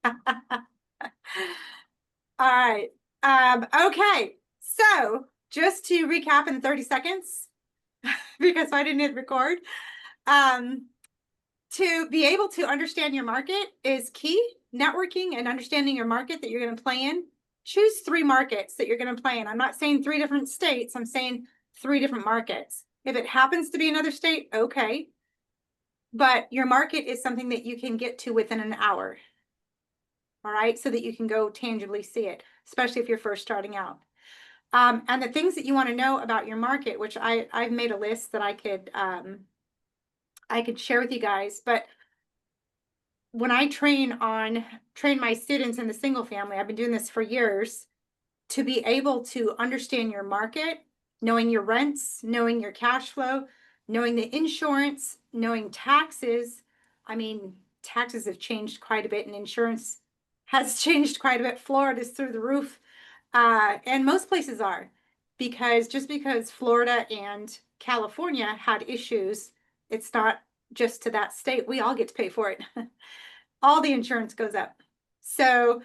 All right. Okay. So just to recap in 30 seconds, because I didn't hit record, um, to be able to understand your market is key. Networking and understanding your market that you're going to play in. Choose 3 markets that you're going to play in. I'm not saying 3 different states. I'm saying 3 different markets. If it happens to be another state, okay. But your market is something that you can get to within an hour. All right. So that you can go tangibly see it, especially if you're first starting out. And the things that you want to know about your market, which I've made a list that I could share with you guys. But when I train my students in the single family, I've been doing this for years, to be able to understand your market, knowing your rents, knowing your cash flow, knowing the insurance, knowing taxes. I mean, taxes have changed quite a bit and insurance has changed quite a bit. Florida's through the roof. And most places are, because just because Florida and California had issues, it's not just to that state. We all get to pay for it. All the insurance goes up. So,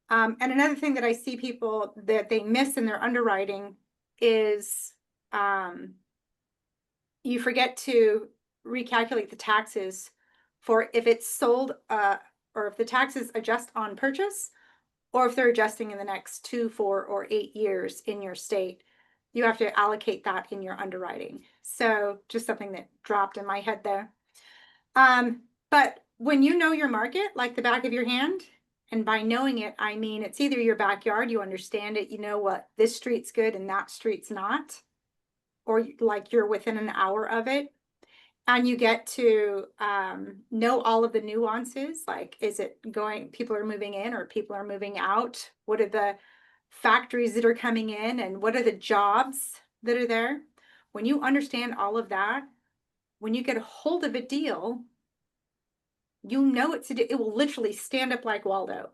and another thing that I see people that they miss in their underwriting is you forget to recalculate the taxes for if it's sold, or if the taxes adjust on purchase, or if they're adjusting in the next 2, 4, or 8 years in your state. You have to allocate that in your underwriting. So just something that dropped in my head there. But when you know your market like the back of your hand, and by knowing it, I mean it's either your backyard, you understand it, you know what this street's good and that street's not, or like you're within an hour of it, and you get to know all of the nuances, like is it going, people are moving in or people are moving out, what are the factories that are coming in, and what are the jobs that are there. When you understand all of that, when you get a hold of a deal, you know it will literally stand up like Waldo.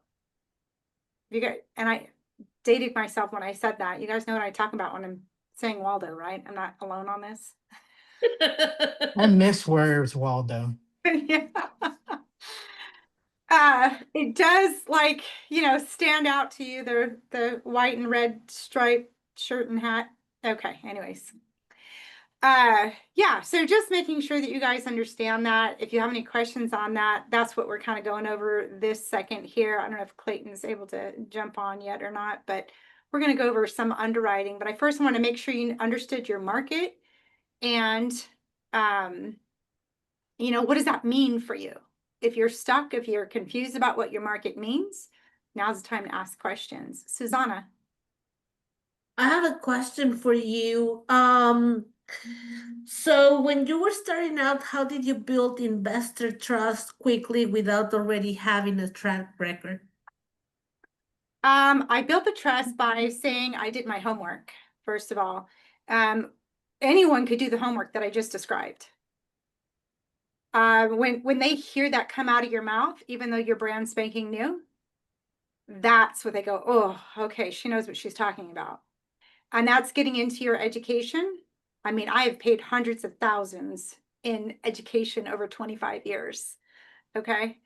You got, and I dated myself when I said that. You guys know what I talk about when I'm saying Waldo, right? I'm not alone on this. I miss Where's Waldo. Yeah. It does, like, stand out to you, the white and red striped shirt and hat. Okay, anyways. Yeah, so just making sure that you guys understand that. If you have any questions on that, that's what we're kind of going over this second here. I don't know if Clayton's able to jump on yet or not, but we're going to go over some underwriting. But I first want to make sure you understood your market, and um, what does that mean for you? If you're stuck, if you're confused about what your market means, now's the time to ask questions. Susanna. I have a question for you. So when you were starting out, how did you build investor trust quickly without already having a track record? I built the trust by saying I did my homework, first of all. Um, Anyone could do the homework that I just described. When they hear that come out of your mouth, even though you're brand spanking new, that's what they go, oh, okay, she knows what she's talking about. And that's getting into your education. I mean, I have paid hundreds of thousands in education over 25 years. Okay.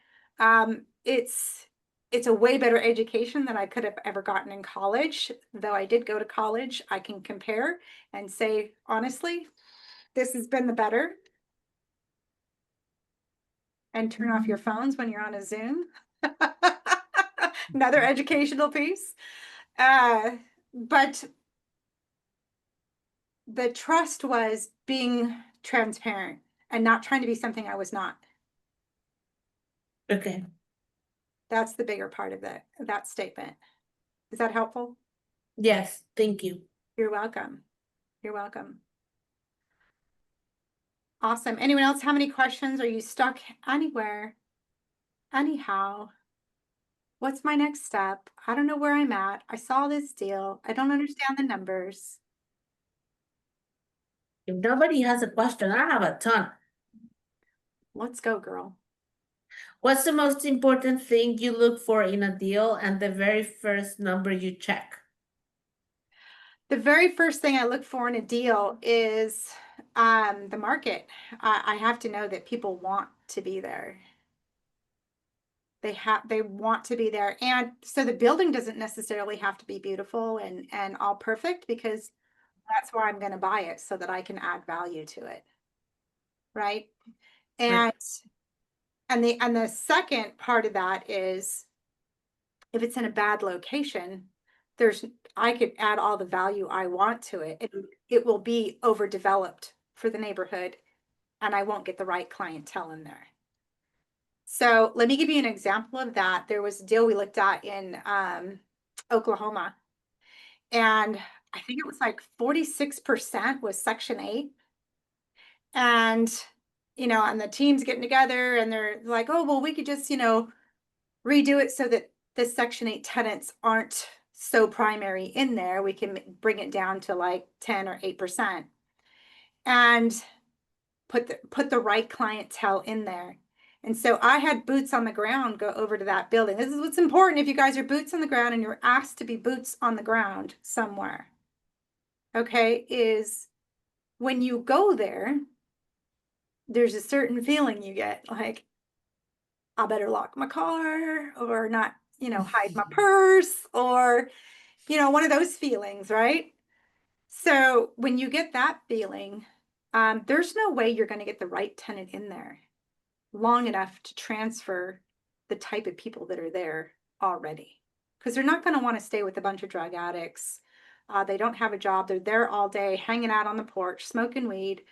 It's a way better education than I could have ever gotten in college. Though I did go to college, I can compare and say, honestly, this has been the better. And turn off your phones when you're on a Zoom. Another educational piece. But the trust was being transparent and not trying to be something I was not. Okay. That's the bigger part of that statement. Is that helpful? Yes, thank you. You're welcome. You're welcome. Awesome. Anyone else have any questions? Are you stuck anywhere? Anyhow, what's my next step? I don't know where I'm at. I saw this deal. I don't understand the numbers. If nobody has a question, I have a ton. Let's go, girl. What's the most important thing you look for in a deal and the very first number you check? The very first thing I look for in a deal is the market. I have to know that people want to be there. They want to be there. And so the building doesn't necessarily have to be beautiful and all perfect, because that's why I'm going to buy it, so that I can add value to it. Right. Right. And the second part of that is, if it's in a bad location, I could add all the value I want to it. It will be overdeveloped for the neighborhood, and I won't get the right clientele in there. So let me give you an example of that. There was a deal we looked at in Oklahoma, and I think it was like 46% was Section 8. And, and the team's getting together and they're like, oh, well, we could just, redo it so that the Section 8 tenants aren't so primary in there. We can bring it down to like 10 or 8% and put the right clientele in there. And so I had boots on the ground go over to that building. This is what's important if you guys are boots on the ground and you're asked to be boots on the ground somewhere. Okay, is when you go there, there's a certain feeling you get, like, I better lock my car or not, hide my purse, or, one of those feelings, right? So when you get that feeling, there's no way you're going to get the right tenant in there long enough to transfer the type of people that are there already, because they're not going to want to stay with a bunch of drug addicts. They don't have a job. They're there all day, hanging out on the porch, smoking weed.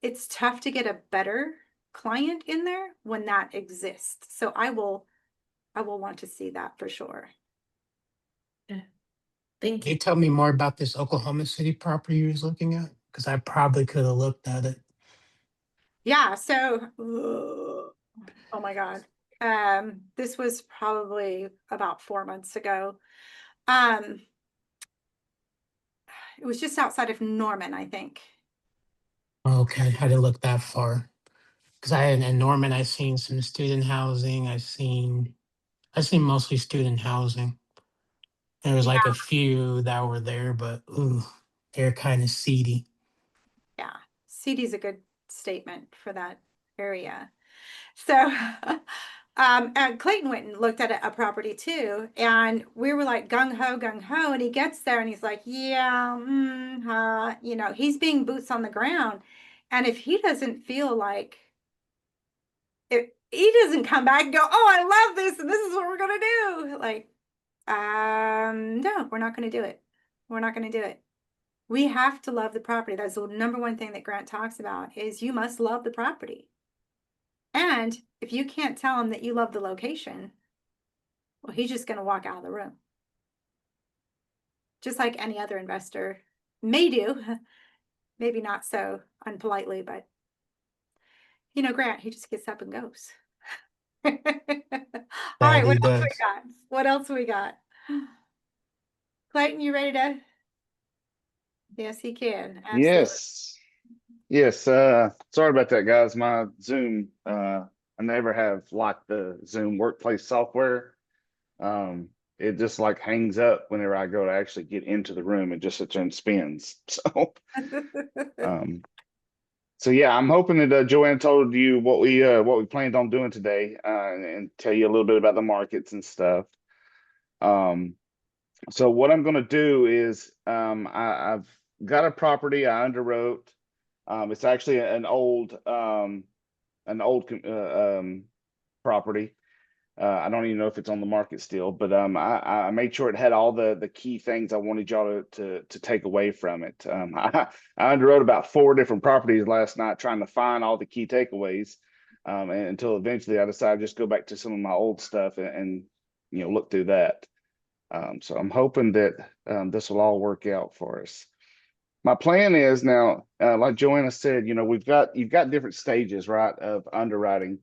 It's tough to get a better client in there when that exists. So I will want to see that for sure. Yeah. Thank Can you you. tell me more about this Oklahoma City property you was looking at? Because I probably could have looked at it. Yeah, so oh my God. This was probably about 4 months ago. Um, it was just outside of Norman, I think. Okay, I didn't look that far. Because in Norman, I seen some student housing. I seen mostly student housing. There was Yeah, like a few that were there, but ooh, they're kind of seedy. yeah. CD's a good statement for that area. So, and Clayton went and looked at a property too, and we were like gung ho, and he gets there and he's like, yeah, he's being boots on the ground, and if he doesn't feel like, if he doesn't come back and go, oh, I love this and this is what we're gonna do, like, no, we're not gonna do it. We're not gonna do it. We have to love the property. That's the number one thing that Grant talks about, is you must love the property. And if you can't tell him that you love the location, well, he's just going to walk out of the room. Just like any other investor may do. Maybe not so unpolitely, but Grant, he just gets up and goes. All right, That what he else we does. got? What else we got? Clayton, you ready to? Yes, he can. Absolutely. Yes. Yes. Sorry about that, guys. My Zoom, I never have liked the Zoom workplace software. Um, it just like hangs up whenever I go to actually get into the room. It just sits there and spins. Um, so yeah, I'm hoping that Joanne told you what we planned on doing today, and tell you a little bit about the markets and stuff. Um, so what I'm going to do is, I've got a property I underwrote. It's actually an old property. I don't even know if it's on the market still, but I made sure it had all the key things I wanted y'all to take away from it. I underwrote about 4 different properties last night trying to find all the key takeaways, and until eventually I decided to just go back to some of my old stuff and look through that. So I'm hoping that this will all work out for us. My plan is now, like Joanna said, you've got different stages, right, of underwriting.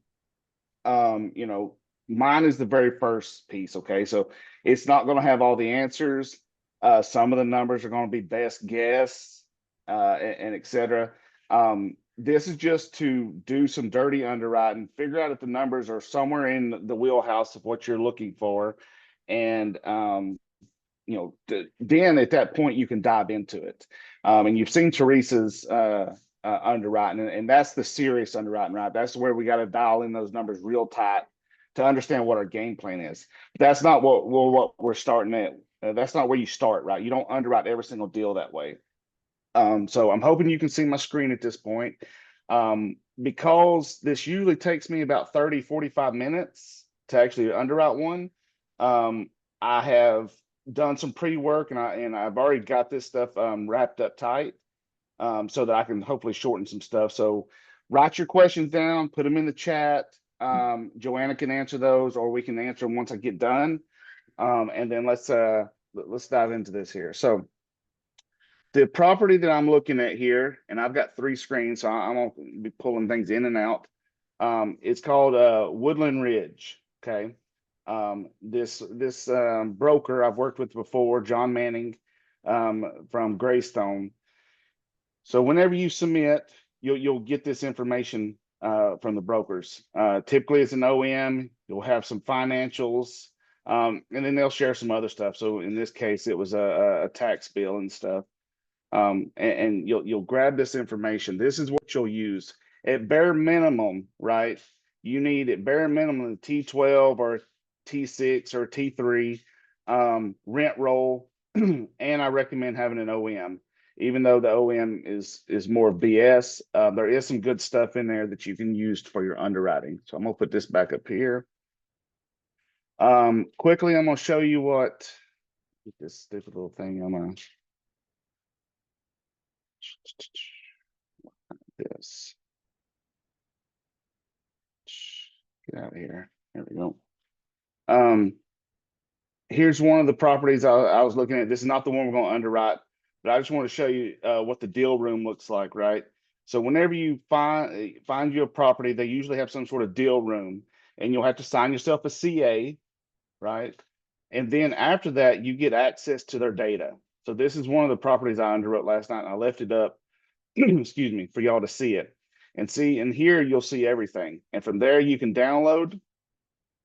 um, you know, Mine is the very first piece. Okay. So it's not going to have all the answers. Some of the numbers are going to be best guess, and et cetera. This is just to do some dirty underwriting, figure out if the numbers are somewhere in the wheelhouse of what you're looking for. And, then at that point, you can dive into it. And you've seen Teresa's underwriting, and that's the serious underwriting, right? That's where we got to dial in those numbers real tight to understand what our game plan is. That's not what we're starting at. That's not where you start, right? You don't underwrite every single deal that way. So I'm hoping you can see my screen at this point. Because this usually takes me about 30, 45 minutes to actually underwrite one. I have done some pre-work and I've already got this stuff wrapped up tight, so that I can hopefully shorten some stuff. So write your questions down, put them in the chat. Joanna can answer those, or we can answer them once I get done. And then let's dive into this here. So the property that I'm looking at here, and I've got 3 screens, so I'm gonna be pulling things in and out. It's called Woodland Ridge. Okay. This broker I've worked with before, John Manning, from Greystone. So whenever you submit, you'll get this information from the brokers. Typically, it's an OM. You'll have some financials, and then they'll share some other stuff. So in this case, it was a tax bill and stuff. And you'll grab this information. This is what you'll use at bare minimum, right? You need at bare minimum a T12 or T6 or T3 rent roll, and I recommend having an OM. Even though the OM is more BS, there is some good stuff in there that you can use for your underwriting. So I'm gonna put this back up here. Quickly, I'm gonna show you what this stupid little thing. I'm gonna this. Get out of here. There we go. Here's one of the properties I was looking at. This is not the one we're going to underwrite, but I just want to show you what the deal room looks like, right? So whenever you find you a property, they usually have some sort of deal room, and you'll have to sign yourself a CA, right? And then after that, you get access to their data. So this is one of the properties I underwrote last night, and I left it up, excuse me, for y'all to see it. And here you'll see everything. And from there you can download,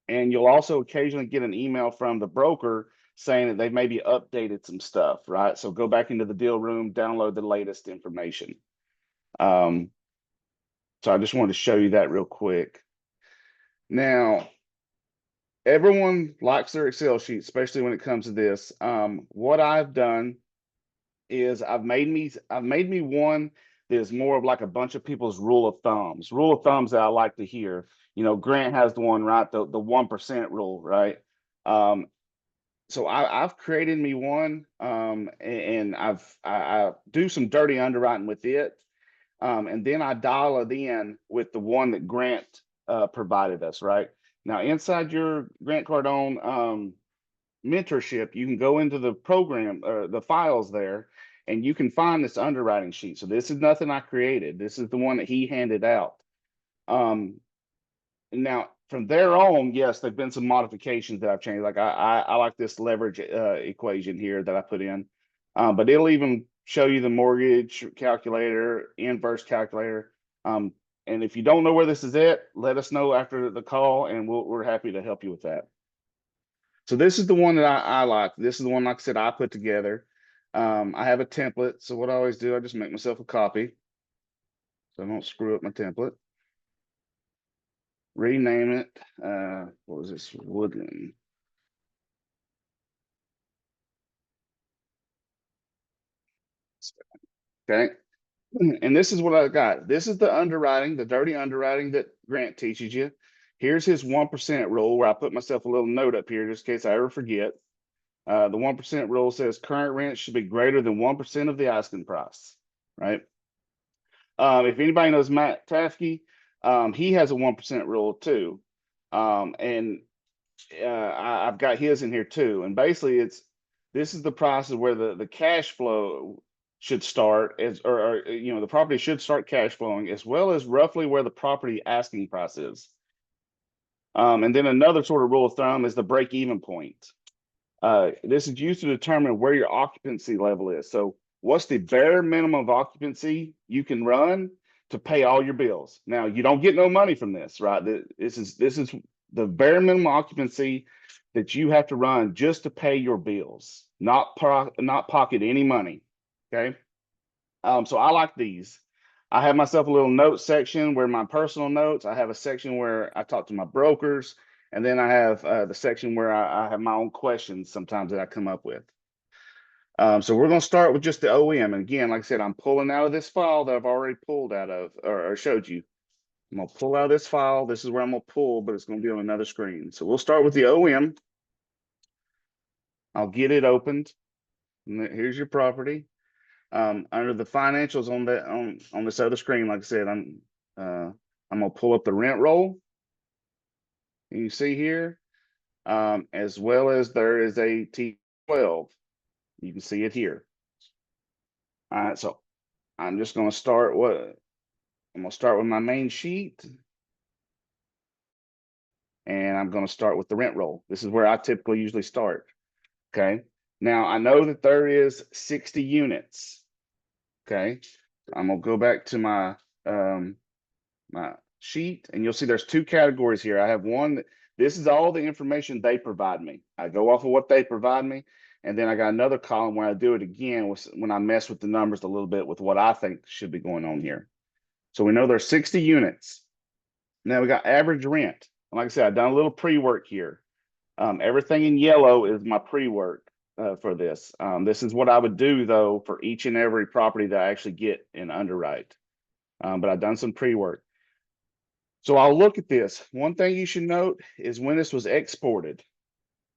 and you'll also occasionally get an email from the broker saying that they've maybe updated some stuff, right? So go back into the deal room, download the latest information. So I just wanted to show you that real quick. Now, everyone likes their Excel sheet, especially when it comes to this. What I've done is I've made me one that is more of like a bunch of people's rule of thumbs that I like to hear. You know, Grant has the one, right? The 1% rule, right? So I've created me one, and I do some dirty underwriting with it, and then I dial it in with the one that Grant provided us, right? Now inside your Grant Cardone mentorship, you can go into the program or the files there, and you can find this underwriting sheet. So this is nothing I created. This is the one that he handed out. Now from there on, yes, there've been some modifications that I've changed. Like I like this leverage equation here that I put in, but it'll even show you the mortgage calculator, inverse calculator. And if you don't know where this is at, let us know after the call, and we're happy to help you with that. So this is the one that I like. This is the one, like I said, I put together. I have a template. So what I always do, I just make myself a copy so I don't screw up my template. Rename it. What was this? Woodland. Okay. And this is what I got. This is the underwriting, the dirty underwriting that Grant teaches you. Here's his 1% rule, where I put myself a little note up here just in case I ever forget. The 1% rule says current rent should be greater than 1% of the asking price, right? If anybody knows Matt Tafke, he has a 1% rule too. And I've got his in here too. And basically this is the process where the cash flow should start or you know, the property should start cash flowing, as well as roughly where the property asking price is. And then another sort of rule of thumb is the break-even point. This is used to determine where your occupancy level is. So what's the bare minimum of occupancy you can run to pay all your bills? Now, you don't get no money from this, right? This is the bare minimum occupancy that you have to run just to pay your bills, not pocket any money. Okay. So I like these. I have myself a little notes section where my personal notes. I have a section where I talk to my brokers, And then I have the section where I have my own questions sometimes that I come up with. So we're going to start with just the OEM. And again, like I said, I'm pulling out of this file that I've already pulled out of or showed you. I'm going to pull out of this file. This is where I'm going to pull, but it's going to be on another screen. So we'll start with the OEM. I'll get it opened. And here's your property. Under the financials on that on this other screen, like I said, I'm gonna pull up the rent roll. You see here, as well as there is a T12. You can see it here. All right, so I'm just gonna start with my main sheet, and I'm gonna start with the rent roll. This is where I typically usually start. Okay. Now I know that there is 60 units. Okay. I'm gonna go back to my my sheet, and you'll see there's two categories here. I have one, this is all the information they provide me. I go off of what they provide me, and then I got another column where I do it again when I mess with the numbers a little bit with what I think should be going on here. So we know there's 60 units. Now we got average rent. And like I said, I've done a little pre-work here. Everything in yellow is my pre-work for this. This is what I would do though for each and every property that I actually get in underwrite. But I've done some pre-work. So I'll look at this. One thing you should note is when this was exported.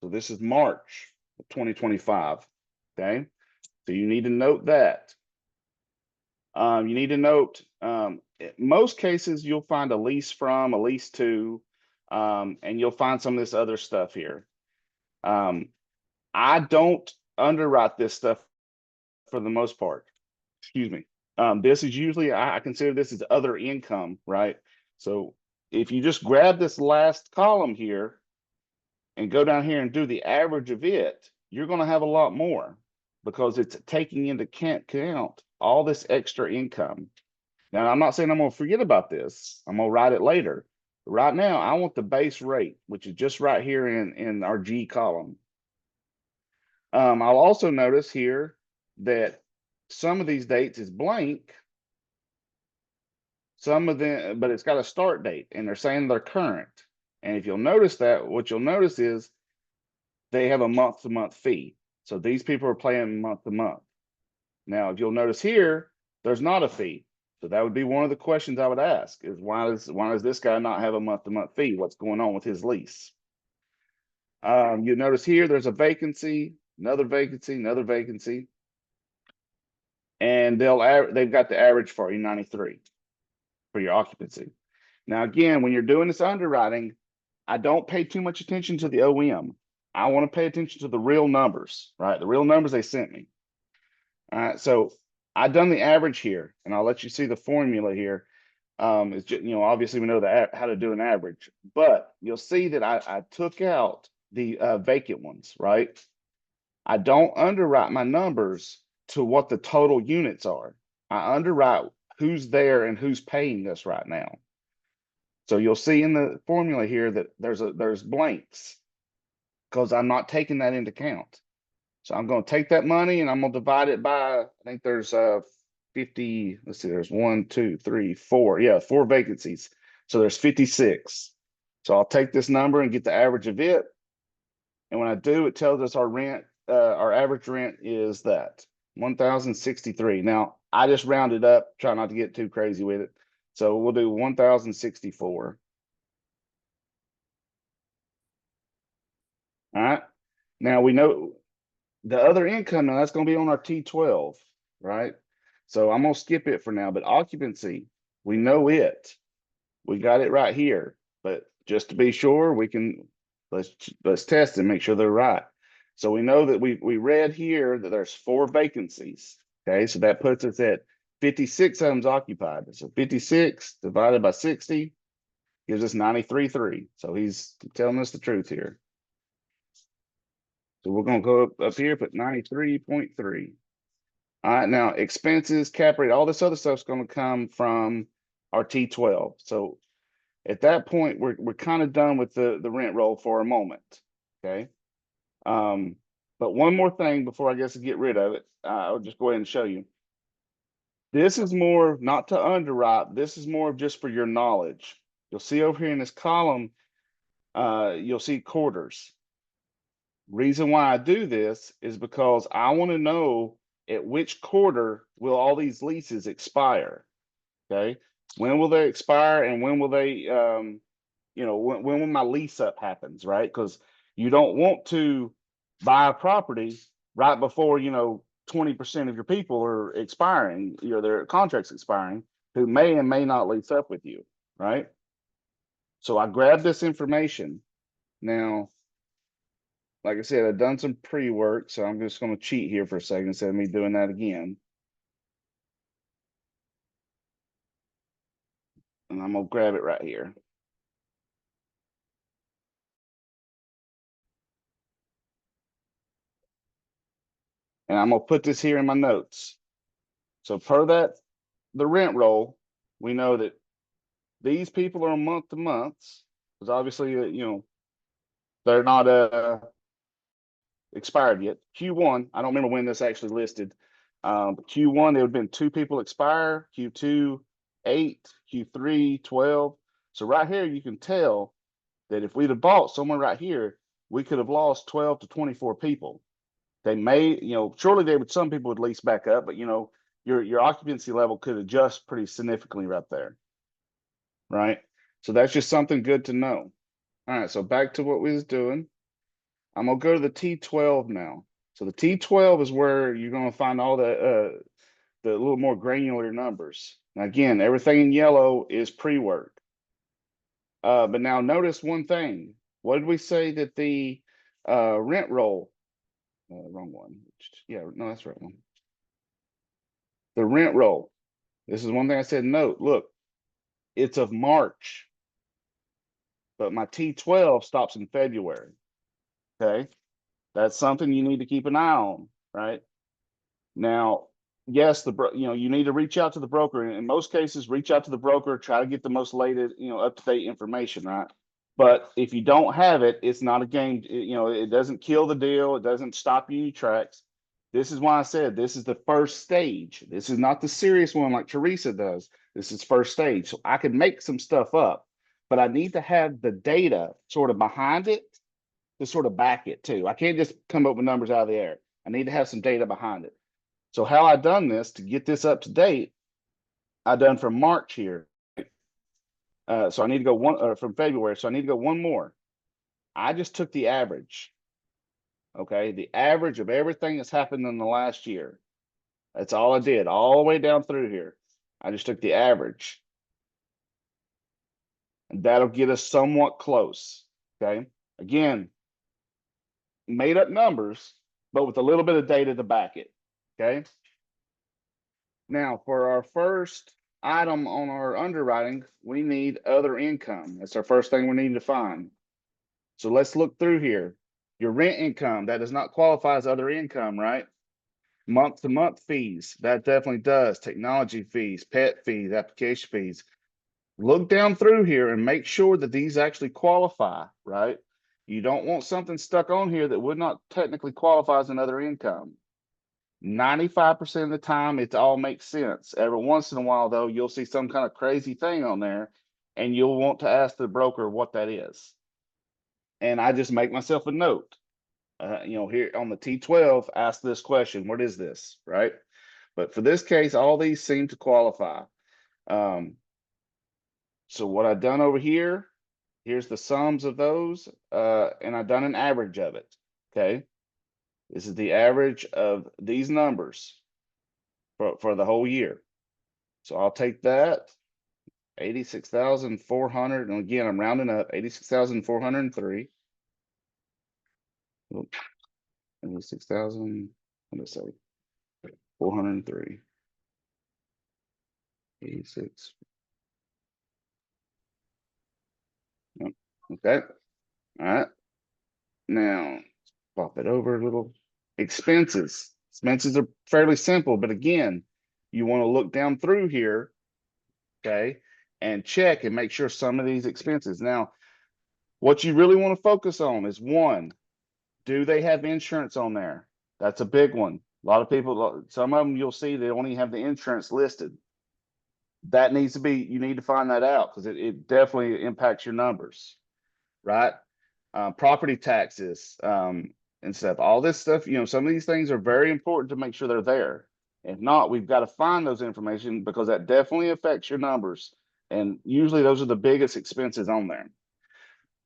So this is March of 2025. Okay. So you need to note that. You need to note, most cases you'll find a lease from, a lease to, and you'll find some of this other stuff here. I don't underwrite this stuff for the most part. Excuse me. This is usually, I consider this as other income, right? So if you just grab this last column here and go down here and do the average of it, you're going to have a lot more because it's taking into account all this extra income. Now, I'm not saying I'm going to forget about this. I'm going to write it later. Right now, I want the base rate, which is just right here in our G column. I'll also notice here that some of these dates is blank. Some of them, but it's got a start date and they're saying they're current. And if you'll notice that, what you'll notice is they have a month-to-month fee. So these people are paying month-to-month. Now, if you'll notice here, there's not a fee. So that would be one of the questions I would ask is why does this guy not have a month-to-month fee? What's going on with his lease? You notice here, there's a vacancy, another vacancy, another vacancy. And they've got the average for you, 93 for your occupancy. Now, again, when you're doing this underwriting, I don't pay too much attention to the OM. I want to pay attention to the real numbers, right? The real numbers they sent me. All right, so I've done the average here, and I'll let you see the formula here. It's just, obviously we know how to do an average, but you'll see that I took out the vacant ones, right? I don't underwrite my numbers to what the total units are. I underwrite who's there and who's paying us right now. So you'll see in the formula here that there's blanks because I'm not taking that into account. So I'm going to take that money and I'm going to divide it by, I think there's 50, let's see, there's 1, 2, 3, 4. Yeah, 4 vacancies. So there's 56. So I'll take this number and get the average of it. And when I do, it tells us our rent, our average rent is that 1,063. Now I just rounded up, try not to get too crazy with it. So we'll do 1,064. All right. Now we know the other income, now that's going to be on our T12, right? So I'm going to skip it for now, but occupancy, we know it. We got it right here, but just to be sure, let's test and make sure they're right. So we know that we read here that there's 4 vacancies. Okay, so that puts us at 56 of them's occupied. So 56 divided by 60 gives us 93.3. So he's telling us the truth here. So we're going to go up here, put 93.3. All right, now expenses, cap rate, all this other stuff's going to come from our T12. So at that point, we're kind of done with the rent roll for a moment. Okay. But one more thing before I guess get rid of it, I'll just go ahead and show you. This is more not to underwrite. This is more just for your knowledge. You'll see over here in this column, you'll see quarters. Reason why I do this is because I want to know at which quarter will all these leases expire. Okay, when will they expire, and when will they, when will my lease up happens, right? Because you don't want to buy a property right before 20% of your people are expiring, their contracts expiring, who may and may not lease up with you, right? So I grabbed this information. Now, like I said, I've done some pre-work, so I'm just going to cheat here for a second instead of me doing that again. And I'm going to grab it right here. And I'm going to put this here in my notes. So per the rent roll, we know that these people are month to months, because obviously, they're not expired yet. Q1, I don't remember when this actually listed. But Q1, there would have been 2 people expire, Q2, 8, Q3, 12. So right here, you can tell that if we'd have bought somewhere right here, we could have lost 12 to 24 people. They may, surely some people would lease back up, but your occupancy level could adjust pretty significantly right there. Right. So that's just something good to know. All right. So back to what we was doing. I'm going to go to the T12 now. So the T12 is where you're going to find all the little more granular numbers. Now, again, everything in yellow is pre-work. But now notice one thing. What did we say that the rent roll? Wrong one. Yeah, no, that's the right one. The rent roll. This is one thing I said. Note, look, it's of March, but my T12 stops in February. Okay, that's something you need to keep an eye on, right? Now, yes, you need to reach out to the broker. In most cases, reach out to the broker, try to get the most latest, up to date information, right? But if you don't have it, it's not a game. It doesn't kill the deal. It doesn't stop you in your tracks. This is why I said this is the first stage. This is not the serious one like Teresa does. This is first stage. So I can make some stuff up, but I need to have the data sort of behind it to sort of back it too. I can't just come up with numbers out of the air. I need to have some data behind it. So how I done this to get this up to date, I done from March here. So I need to go from February. So I need to go one more. I just took the average. Okay, the average of everything that's happened in the last year. That's all I did, all the way down through here. I just took the average. And that'll get us somewhat close. Okay, again, made up numbers, but with a little bit of data to back it. Okay. Now, for our first item on our underwriting, we need other income. That's our first thing we need to find. So let's look through here. Your rent income, that does not qualify as other income, right? Month to month fees, that definitely does. Technology fees, pet fees, application fees. Look down through here and make sure that these actually qualify, right? You don't want something stuck on here that would not technically qualify as another income. 95% of the time, it all makes sense. Every once in a while, though, you'll see some kind of crazy thing on there, and you'll want to ask the broker what that is. And I just make myself a note. Here on the T12, ask this question: what is this, right? But for this case, all these seem to qualify. So what I've done over here, here's the sums of those, and I've done an average of it. Okay. This is the average of these numbers for the whole year. So I'll take that, 86,400, and again, I'm rounding up, 86,403. 86,000, what did I say? 403. 86. Yep. Okay. All right. Now, pop it over a little. Expenses. Expenses are fairly simple, but again, you want to look down through here, okay, and check and make sure some of these expenses. Now, what you really want to focus on is one, do they have insurance on there? That's a big one. A lot of people, some of them you'll see they don't even have the insurance listed. That needs to be, you need to find that out because it definitely impacts your numbers, right? property taxes, and stuff. All this stuff, you know, some of these things are very important to make sure they're there. If not, we've got to find those information because that definitely affects your numbers. And usually those are the biggest expenses on there.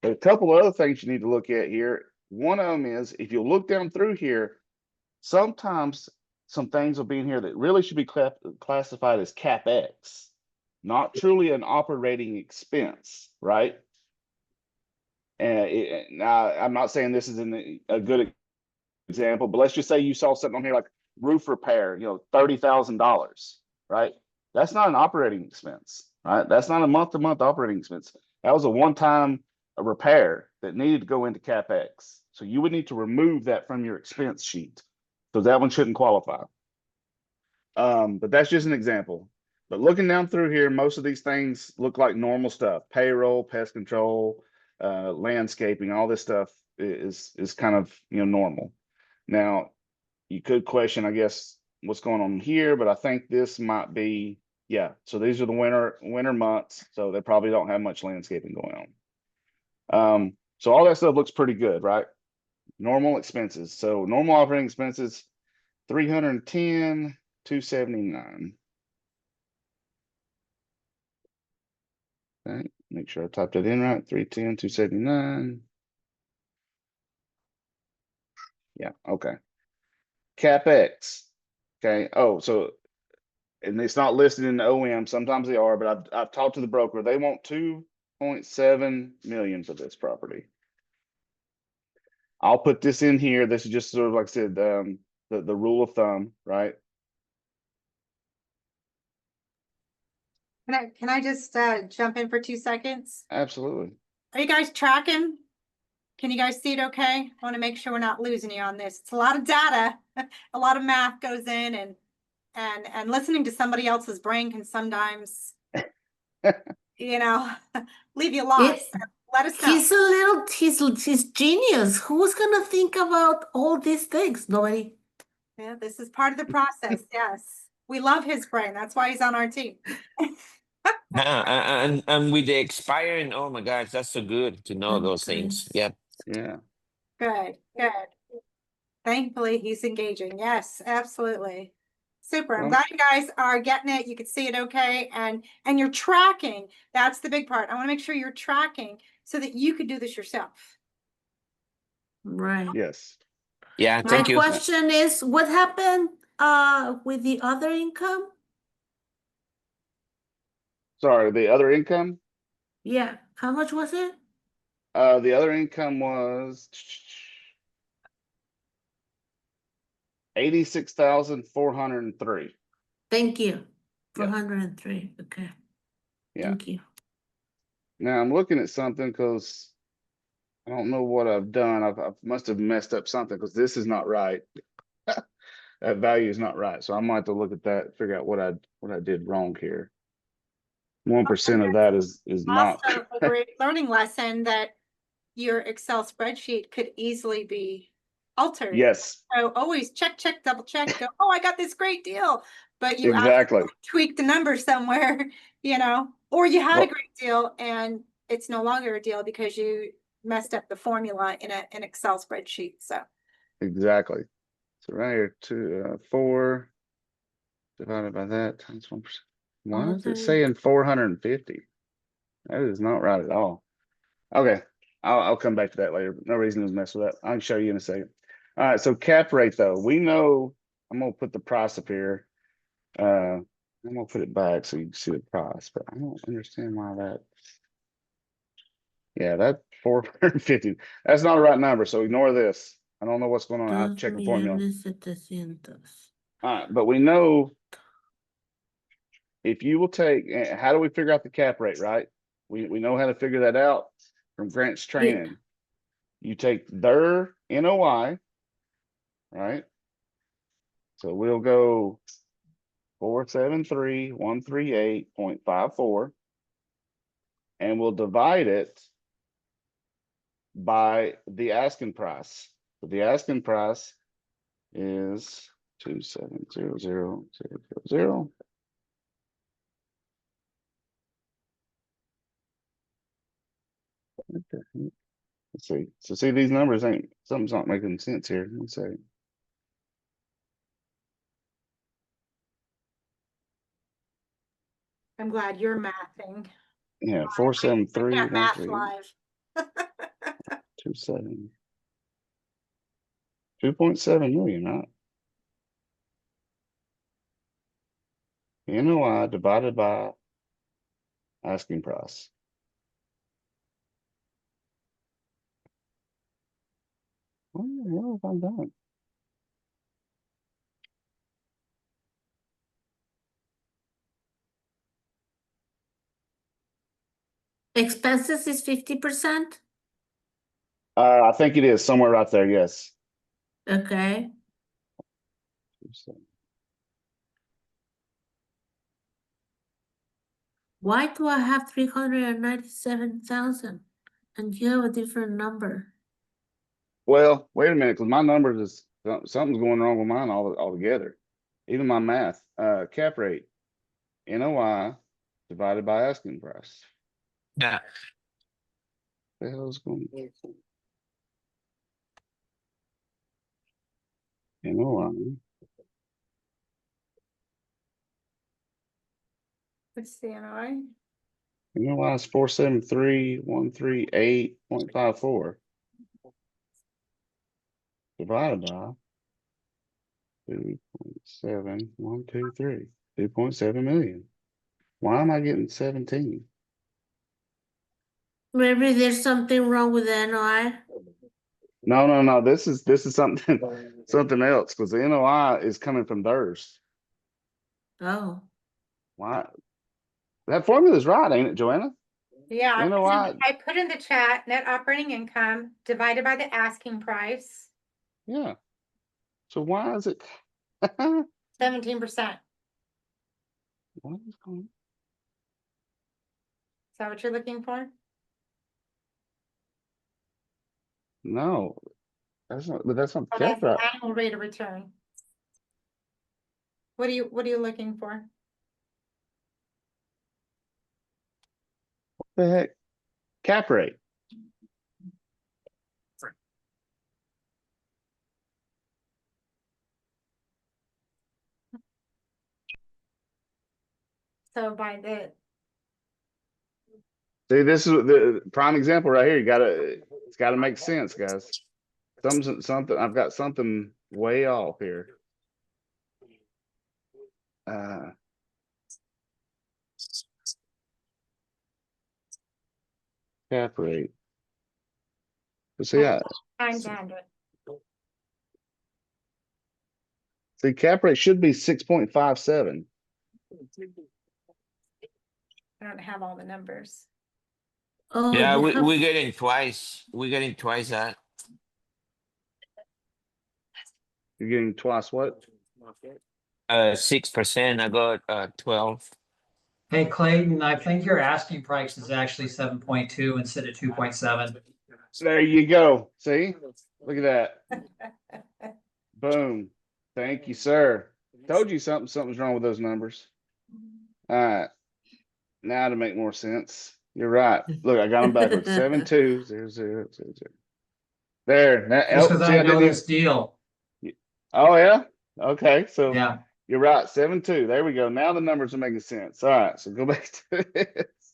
But a couple of other things you need to look at here. One of them is if you look down through here, sometimes some things will be in here that really should be classified as CapEx, not truly an operating expense, right? And now I'm not saying this is a good example, but let's just say you saw something on here like roof repair, you know, $30,000, right? That's not an operating expense, right? That's not a month-to-month operating expense. That was a one-time repair that needed to go into CapEx. So you would need to remove that from your expense sheet. So that one shouldn't qualify. But that's just an example. But looking down through here, most of these things look like normal stuff. Payroll, pest control, landscaping, all this stuff is kind of, you know, normal. Now, you could question, I guess, what's going on here, but I think this might be, yeah. So these are the winter months, so they probably don't have much landscaping going on. So all that stuff looks pretty good, right? Normal expenses. So normal operating expenses, 310, 279. Okay, make sure I typed it in right. 310, 279. Yeah, okay. CapEx. Okay. Oh, so and it's not listed in the OM. Sometimes they are, but I've talked to the broker. They want 2.7 million for this property. I'll put this in here. This is just sort of like I said, the rule of thumb, right? Can I just jump in for 2 seconds? Absolutely. Are you guys tracking? Can you guys see it okay? I want to make sure we're not losing you on this. It's a lot of data, a lot of math goes in, and listening to somebody else's brain can sometimes, you know, leave you lost. It, Let us know. he's genius. Who's gonna think about all these things? Nobody. Yeah, this is part of the process. Yes, we love his brain. That's why he's on our team. And with the expiring, oh my gosh, that's so good to know those things. Yeah. Yeah. Good, good. Thankfully, he's engaging. Yes, absolutely. Super. I'm Well, glad you guys are getting it. You can see it okay, and you're tracking. That's the big part. I want to make sure you're tracking so that you could do this yourself. Right. yes. Yeah, My thank you. question is, what happened with the other income? Sorry, the other income? Yeah, how much was it? The other income was 86,403. Thank you. Yep. 403. Okay. Yeah. Thank you. Now I'm looking at something because I don't know what I've done. I must have messed up something because this is not right. That value is not right. So I might have to look at that, figure out what I did wrong here. 1% of that is not. Also, a great learning lesson that your Excel spreadsheet could easily be altered. Yes, So always check, double check, go, oh, I got this great deal. But you exactly. tweaked the number somewhere, you know, or you had a Well, great deal and it's no longer a deal because you messed up the formula in an Excel spreadsheet. So exactly. So right here, 4 divided by that times 1%. Why is it saying 450? That is not right at all. Okay, I'll come back to that later. But no reason to mess with that. I can show you in a second. All right, so cap rate though, we know. I'm gonna put the price up here. I'm gonna put it back so you can see the price, but I don't understand why that. Yeah, that 450. That's not a right number, so ignore this. I don't know what's going on. I'll check the formula. 2.700.000. All right, but we know if you will take, how do we figure out the cap rate, right? We know how to figure that out from Grant's training. You take their NOI, right? So we'll go 473,138.54, and we'll divide it by the asking price. So the asking price is 270,000. What the heck? Let's see. So see, these numbers something's not making sense here. Let's see. I'm glad you're mathing. Yeah, 473, Can't math 13, live. 27. 2.7 million, right? NOI divided by asking price. What the hell have I done? Expenses is 50%? I think it is somewhere right there. Yes. Okay. Why do I have 397,000 and you have a different number? Well, wait a minute, because my numbers is something's going wrong with mine altogether. Even my math, cap rate, NOI divided by asking price. Yeah. The hell is going? NOI. What's the NOI? NOI is 473,138.54 divided by 2.7123, 2.7 million. Why am I getting 17? Maybe there's something wrong with the NOI. No. This is something something else because the NOI is coming from theirs. Oh. Why? That formula is right, ain't it, Joanna? Yeah, NOI. I put in the chat, net operating income divided by the asking price, Yeah. So why is it? What 17%. Is is going? that what you're looking for? No, that's not. But that's not Oh, the cap that's the right. annual rate of return. What are you looking for? What the heck? Cap rate. So by the, See, this is the prime example right here. It's gotta make sense, guys. Something. I've got something way off here. Cap rate. See, times 100. see, cap rate should be 6.57. I don't have all the numbers. Oh, Yeah, you have, we're getting twice. We're getting twice that. You're getting twice what? 6%. I got 12. Hey Clayton, I think your asking price is actually 7.2 instead of 2.7. There you go. See? Look at that. Boom. Thank you, sir. Told you something's wrong with those numbers. All right. Now to make more sense. You're right. Look, I got them backwards. 720000. There. Just because See, I I know didn't even. this deal. Oh yeah. Okay. So Yeah. you're right. 7.2. There we go. Now the numbers are making sense. All right. So go back to this.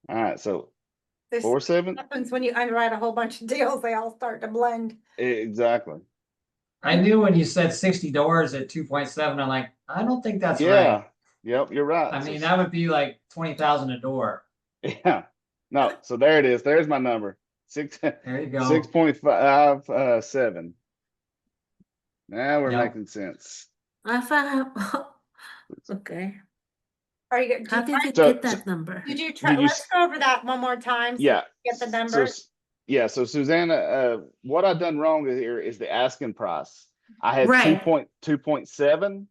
All right. So This 4.7. happens when you underwrite a whole bunch of deals, they all start to blend. Exactly. I knew when you said $60 at 2.7, I'm like, I don't think that's Yeah. right. Yep. You're right. I So mean, that would be like 20,000 a door. yeah. No, so there it is. There's my number. There you go. 6.57. Now we're Yep. making sense. I found, okay. Are you, How did you So- get that number? did you try, Did you let's go over that one more time. So Yeah. you get the So number. yeah, so Susanna, what I've done wrong here is the asking price. I had Right. 2.7,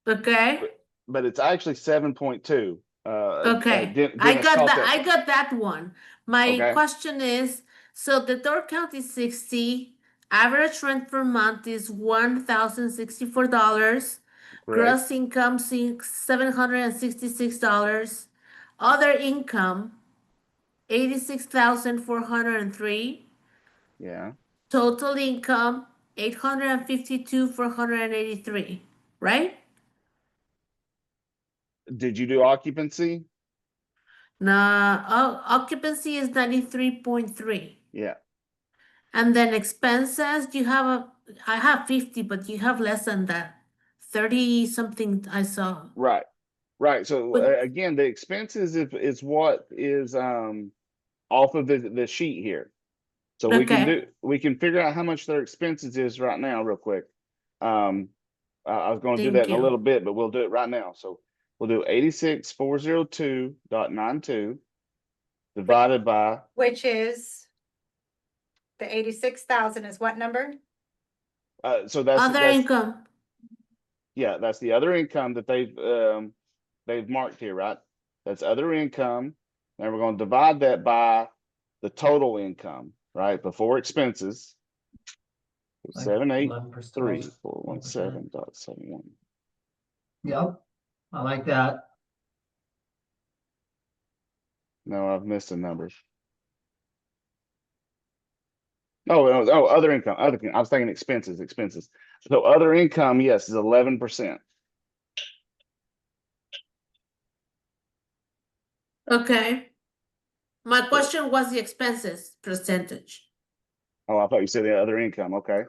Okay, but it's actually 7.2. okay. Dennis caught that. I got that one. My Okay. question is, so the door count is 60, average rent per month is $1,064. Correct. Gross income $766. Other income 86,403. Yeah. Total income 852,483. Right? Did you do occupancy? Now, occupancy is 93.3. Yeah. And then expenses, I have 50, but you have less than that. 30 something I saw. Right. Right. So But- again, the expenses is what is off of the sheet here. So Okay. we can figure out how much their expenses is right now real quick. I was going to do Thank that in a you. little bit, but we'll do it right now. So we'll do 86,402.92 divided by Which is the 86,000 is what number? so Other that's income. yeah, that's the other income that they've marked here, right? That's other income. And we're going to divide that by the total income, right? Before expenses. Like 783 11%, 417.71. Yep, I like that. No, I've missed a number. Other income, I was thinking expenses. So other income, yes, is 11%. Okay. My question was the expenses percentage. Oh, I thought you said the other income. Okay.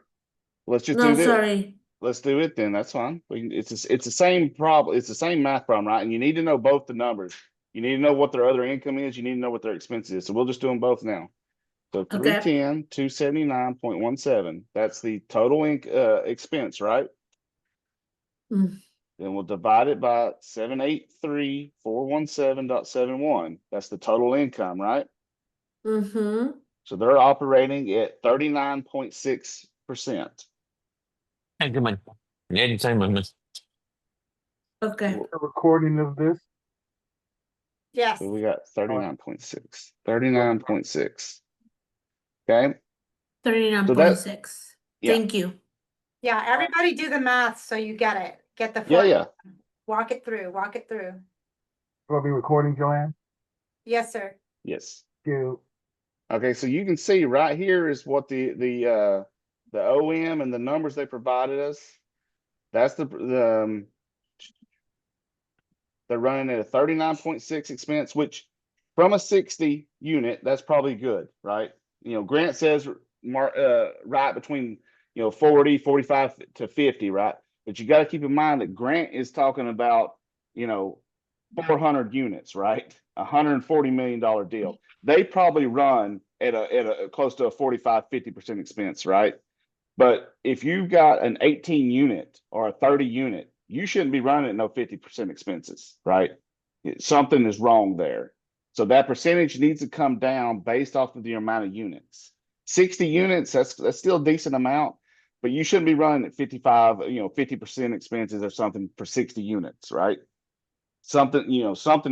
Let's just No, do this. sorry. Let's do it then. That's fine. It's the same problem. It's the same math problem, right? And you need to know both the numbers. You need to know what their other income is. You need to know what their expense is. So we'll just do them both now. So Okay. 310, 279.17. That's the total expense, right? Mm. Then we'll divide it by 783,417.71. That's the total income, right? Mm-hmm. So they're operating at 39.6%. Thank you, man. Anytime, man. Okay. A recording of this. Yes. So we got 39.6. 39.6. Okay. 39.6. Yeah. Thank you. Yeah, everybody do the math so you get it. Get the Yeah, formula. yeah. Walk it through, walk it through. Will be recording, Joanne. Yes, sir. Yes. You. Okay, so you can see right here is what the OM and the numbers they provided us. That's they're running at a 39.6 expense, which from a 60 unit, that's probably good, right? Grant says right between 40, 45 to 50, right? But you got to keep in mind that Grant is talking about 400 units, right? $140 million deal. They probably run at a close to a 45-50% expense, right? But if you've got an 18 unit or a 30 unit, you shouldn't be running at no 50% expenses, right? Something is wrong there. So that percentage needs to come down based off of the amount of units. 60 units, that's still a decent amount, but you shouldn't be running at 55, 50% expenses or something for 60 units, right? Something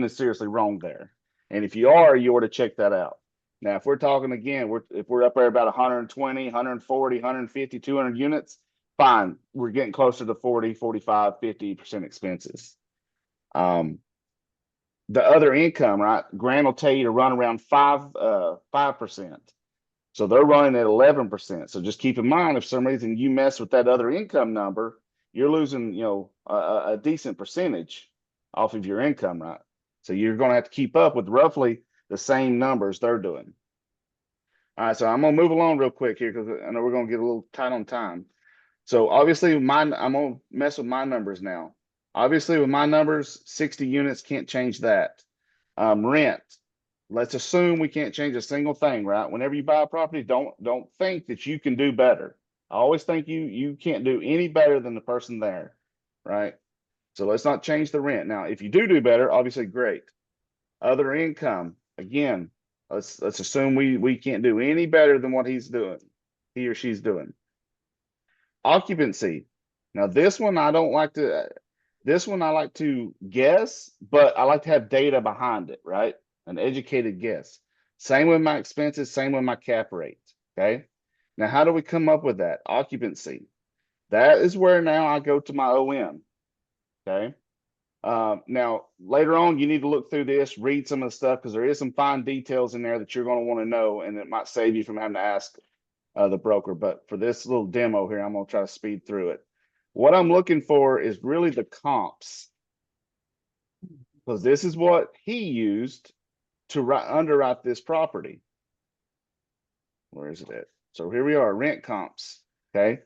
is seriously wrong there. And if you are, you ought to check that out. Now, if we're talking again, if we're up there about 120, 140, 150, 200 units, fine. We're getting closer to 40, 45, 50% expenses. The other income, right? Grant will tell you to run around 5%. So they're running at 11%. So just keep in mind, if for some reason you mess with that other income number, you're losing, a decent percentage off of your income, right? So you're going to have to keep up with roughly the same numbers they're doing. All right, so I'm gonna move along real quick here because I know we're gonna get a little tight on time. So obviously, I'm gonna mess with my numbers now. Obviously, with my numbers, 60 units can't change that. Rent. Let's assume we can't change a single thing, right? Whenever you buy a property, don't think that you can do better. I always think you can't do any better than the person there, right? So let's not change the rent. Now, if you do better, obviously great. Other income, again, let's assume we can't do any better than what he's doing, he or she's doing. Occupancy. Now this one I like to guess, but I like to have data behind it, right? An educated guess. Same with my expenses, same with my cap rate. Okay. Now, how do we come up with that? Occupancy. That is where now I go to my OM. Okay. Now later on, you need to look through this, read some of the stuff, because there is some fine details in there that you're going to want to know, and it might save you from having to ask the broker. But for this little demo here, I'm going to try to speed through it. What I'm looking for is really the comps, because this is what he used to underwrite this property. Where is it at? So here we are, rent comps. Okay.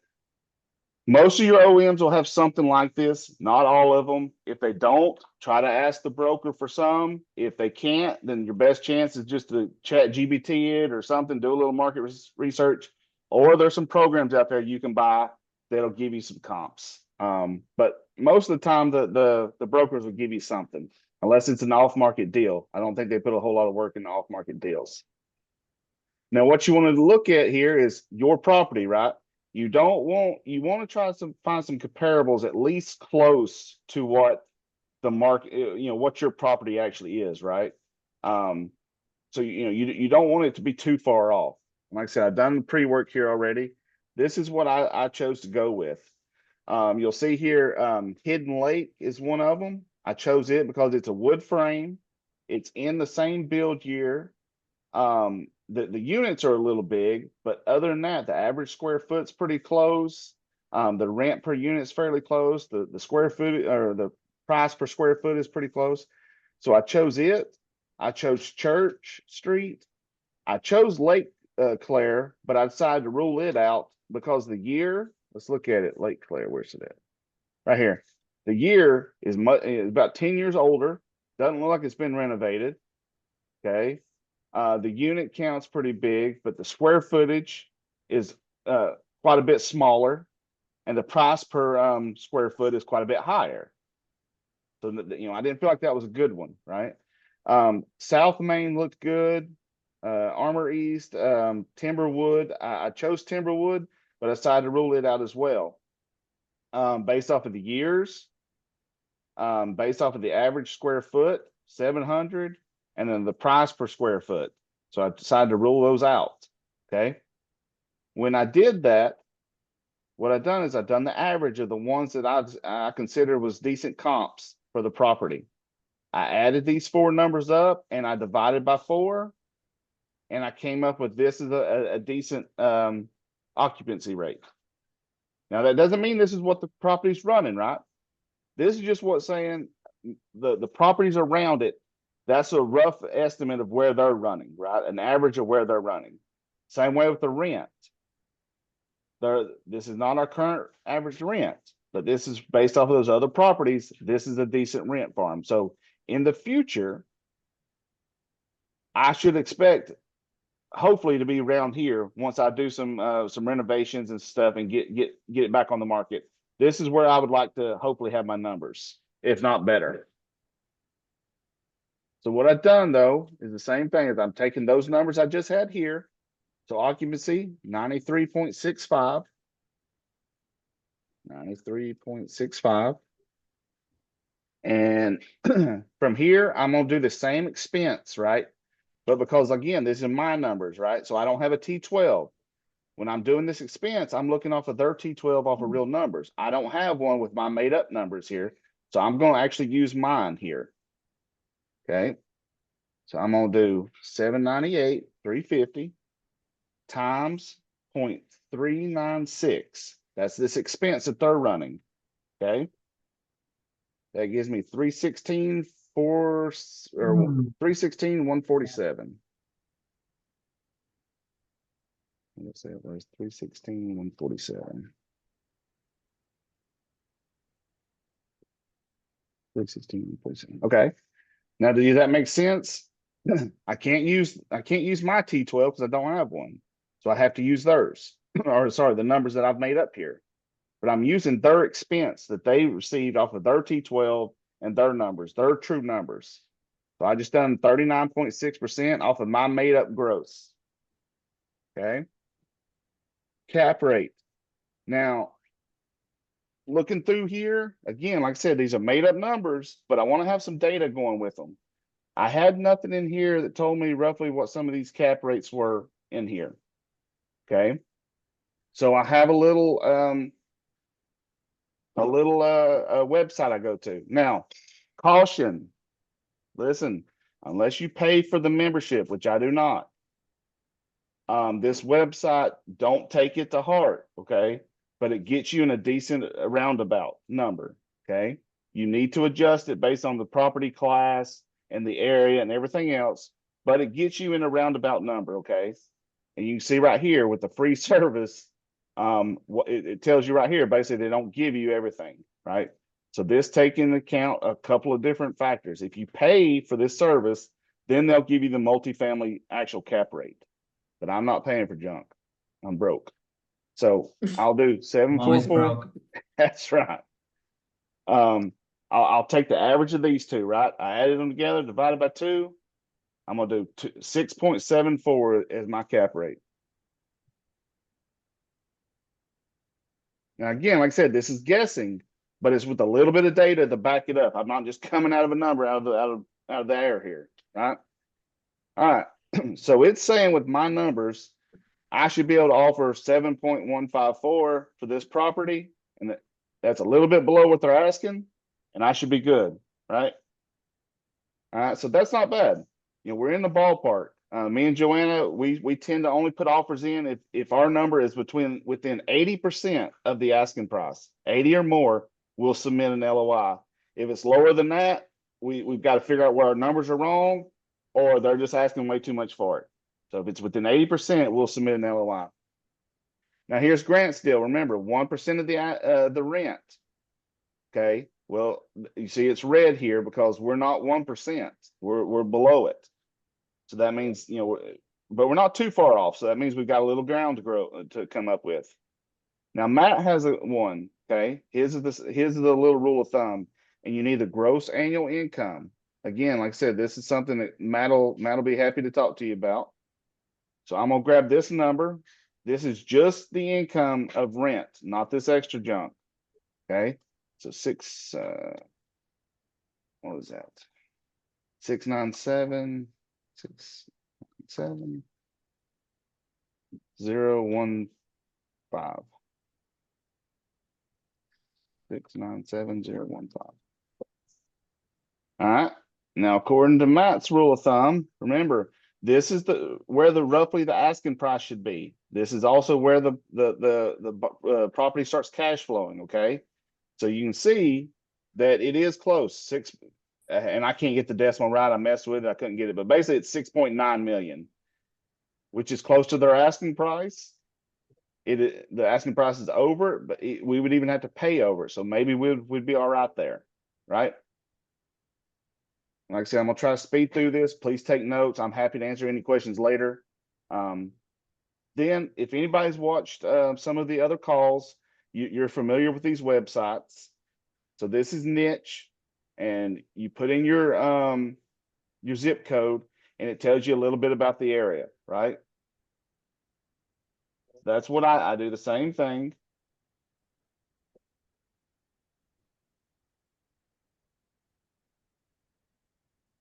Most of your OEMs will have something like this, not all of them. If they don't, try to ask the broker for some. If they can't, then your best chance is just to chat GBT it or something, do a little market research. Or there's some programs out there you can buy that'll give you some comps. But most of the time, the brokers will give you something, unless it's an off-market deal. I don't think they put a whole lot of work in off-market deals. Now, what you want to look at here is your property, right? You want to try to find some comparables at least close to what the market, what your property actually is, right? So you don't want it to be too far off. Like I said, I've done the pre-work here already. This is what I chose to go with. You'll see here, Hidden Lake is one of them. I chose it because it's a wood frame. It's in the same build year. The units are a little big, but other than that, the average square foot's pretty close. The rent per unit is fairly close. The square foot or the price per square foot is pretty close. So I chose it. I chose Church Street. I chose Lake Claire, but I decided to rule it out because the year. Let's look at it. Lake Claire, where's it at? Right here. The year is about 10 years older. Doesn't look like it's been renovated. Okay. The unit count's pretty big, but the square footage is quite a bit smaller, and the price per square foot is quite a bit higher. So I didn't feel like that was a good one, right? South Main looked good. Armor East, Timberwood. I chose Timberwood, but I decided to rule it out as well. Based off of the years, based off of the average square foot, 700. And then the price per square foot. So I decided to rule those out. Okay. When I did that, what I've done is I've done the average of the ones that I consider was decent comps for the property. I added these four numbers up and I divided by 4. And I came up with this is a decent occupancy rate. Now that doesn't mean this is what the property's running, right? This is just what's saying the properties around it. That's a rough estimate of where they're running, right? An average of where they're running. Same way with the rent. This is not our current average rent, but this is based off of those other properties. This is a decent rent for them. So in the future, I should expect hopefully to be around here once I do some renovations and stuff and get it back on the market. This is where I would like to hopefully have my numbers, if not better. So what I've done though is the same thing as I'm taking those numbers I just had here. So occupancy 93.65. 93.65. And from here, I'm gonna do the same expense, right? But because again, this is my numbers, right? So I don't have a T12. When I'm doing this expense, I'm looking off of their T12 off of real numbers. I don't have one with my made up numbers here. So I'm gonna actually use mine here. Okay. So I'm going to do 798, 350 times 0.396. That's this expense that they're running. Okay. That gives me 316, 316, 147. Let's say it was 316, 147. 316, 147. Okay. Now, does that make sense? I can't use my T12 because I don't have one. So I have to use theirs, or sorry, the numbers that I've made up here. But I'm using their expense that they received off of their T12 and their numbers, their true numbers. So I just done 39.6% off of my made up gross. Okay. Cap rate. Now, looking through here, again, like I said, these are made up numbers, but I want to have some data going with them. I had nothing in here that told me roughly what some of these cap rates were in here. Okay. So I have a little website I go to. Now, Caution. Listen, unless you pay for the membership, which I do not, this website, don't take it to heart, okay? But it gets you in a decent roundabout number, okay? You need to adjust it based on the property class and the area and everything else, but it gets you in a roundabout number, okay? And you can see right here with the free service, it tells you right here, basically they don't give you everything, right? So this take into account a couple of different factors. If you pay for this service, then they'll give you the multifamily actual cap rate. But I'm not paying for junk. I'm broke. So I'll do Always 744. broke. That's right. I'll take the average of these two, right? I added them together, divided by 2. I'm gonna do 6.74 as my cap rate. Now, again, like I said, this is guessing, but it's with a little bit of data to back it up. I'm not just coming out of a number out of the air here, right? All right. So it's saying with my numbers, I should be able to offer 7.154 for this property, and that's a little bit below what they're asking, and I should be good, right? All right, so that's not bad. You know, we're in the ballpark. Me and Joanna, we tend to only put offers in if our number is within 80% of the asking price, 80 or more, we'll submit an LOI. If it's lower than that, we've got to figure out where our numbers are wrong, or they're just asking way too much for it. So if it's within 80%, we'll submit an LOI. Now here's Grant's deal. Remember, 1% of the rent. Okay. Well, you see it's red here because we're not 1%. We're below it. So that means, you know, but we're not too far off. So that means we've got a little ground to grow to come up with. Now Matt has a one. Okay. His is the little rule of thumb, and you need the gross annual income. Again, like I said, this is something that Matt'll be happy to talk to you about. So I'm gonna grab this number. This is just the income of rent, not this extra junk. Okay. So what is that? 697 697 015 697 015. All right. Now, according to Matt's rule of thumb, remember, this is where roughly the asking price should be. This is also where the property starts cash flowing. Okay, so you can see that it is close. And I can't get the decimal right. I messed with it. I couldn't get it, but basically it's 6.9 million, which is close to their asking price. The asking price is over, but we would even have to pay over. So maybe we'd be all right there, right? Like I said, I'm gonna try to speed through this. Please take notes. I'm happy to answer any questions later. Then, if anybody's watched some of the other calls, you're familiar with these websites. So this is niche, and you put in your zip code, and it tells you a little bit about the area, right? That's what I do the same thing.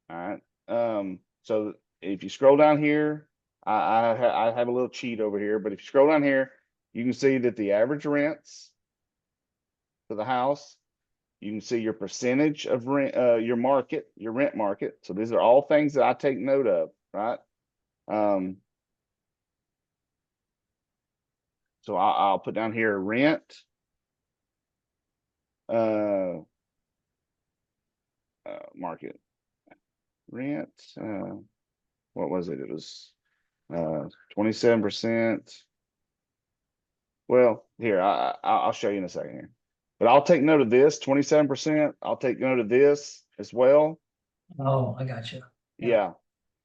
All right. So if you scroll down here, I have a little cheat over here, but if you scroll down here, you can see that the average rents for the house, you can see your percentage of rent, your rent market. So these are all things that I take note of, right? So I'll put down here rent, market, rent, what was it? It was 27%. Well, here, I'll show you in a second here. But I'll take note of this, 27%. I'll take note of this as well. Oh, I got you. Yeah,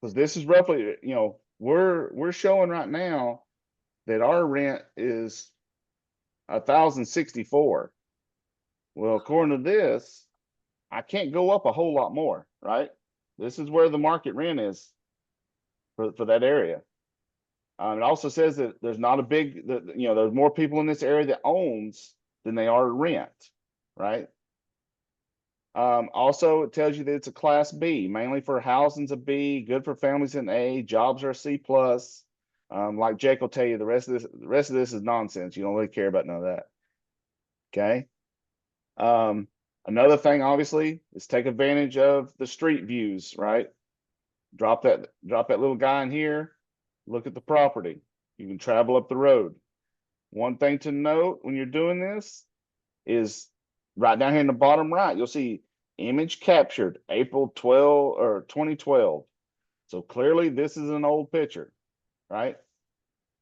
because this is roughly, you know, we're showing right now that our rent is 1,064. Well, according to this, I can't go up a whole lot more, right? This is where the market rent is for that area. It also says that there's not a big, you know, there's more people in this area that owns than they are rent, right? Also, it tells you that it's a class B, mainly for housing's a B, good for families in A, jobs are a C plus. Like Jake will tell you, the rest of this is nonsense. You don't really care about none of that. Okay. Another thing, obviously, is take advantage of the street views, right? Drop that little guy in here, look at the property. You can travel up the road. One thing to note when you're doing this is right down here in the bottom right, you'll see image captured April 12 or 2012. So clearly this is an old picture, right?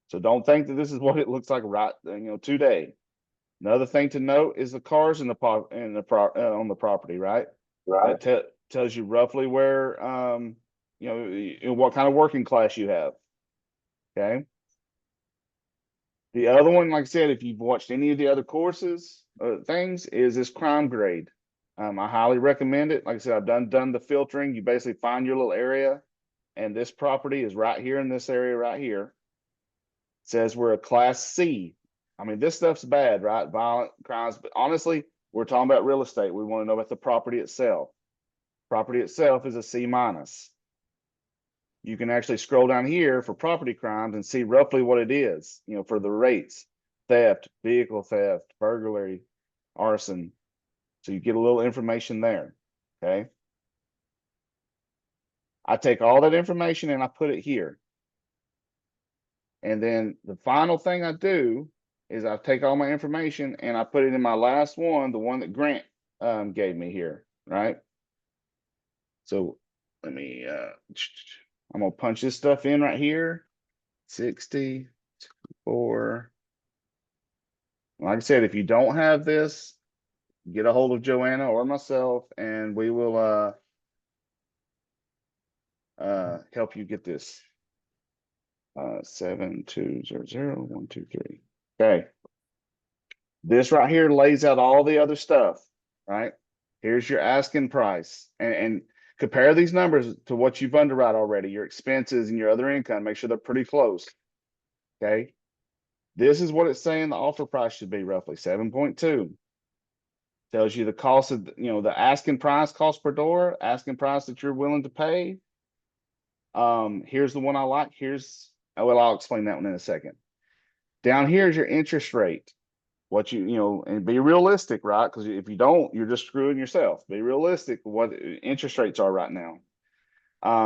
So don't think that this is what it looks like right, today. Another thing to note is the cars on the property, right? That tells you roughly where, what kind of working class you have. Okay. The other one, like I said, if you've watched any of the other courses, things, is this crime grade. I highly recommend it. Like I said, I've done the filtering. You basically find your little area, and this property is right here in this area right here. It says we're a class C. I mean, this stuff's bad, right? Violent crimes, but honestly, we're talking about real estate. We want to know about the property itself. Property itself is a C minus. You can actually scroll down here for property crimes and see roughly what it is, for the rates: theft, vehicle theft, burglary, arson. So you get a little information there. Okay. I take all that information and I put it here. And then the final thing I do is I take all my information and I put it in my last one, the one that Grant gave me here, right? So let me, I'm gonna punch this stuff in right here. 64. Like I said, if you don't have this, get a hold of Joanna or myself, and we will help you get this. 7200 123. Okay. This right here lays out all the other stuff, right? Here's your asking price, and compare these numbers to what you've underwrite already, your expenses and your other income. Make sure they're pretty close. Okay. This is what it's saying the offer price should be, roughly 7.2. Tells you the cost of, the asking price, cost per door, asking price that you're willing to pay. Here's the one I like. I'll explain that one in a second. Down here is your interest rate. What and be realistic, right? Because if you don't, you're just screwing yourself. Be realistic what interest rates are right now.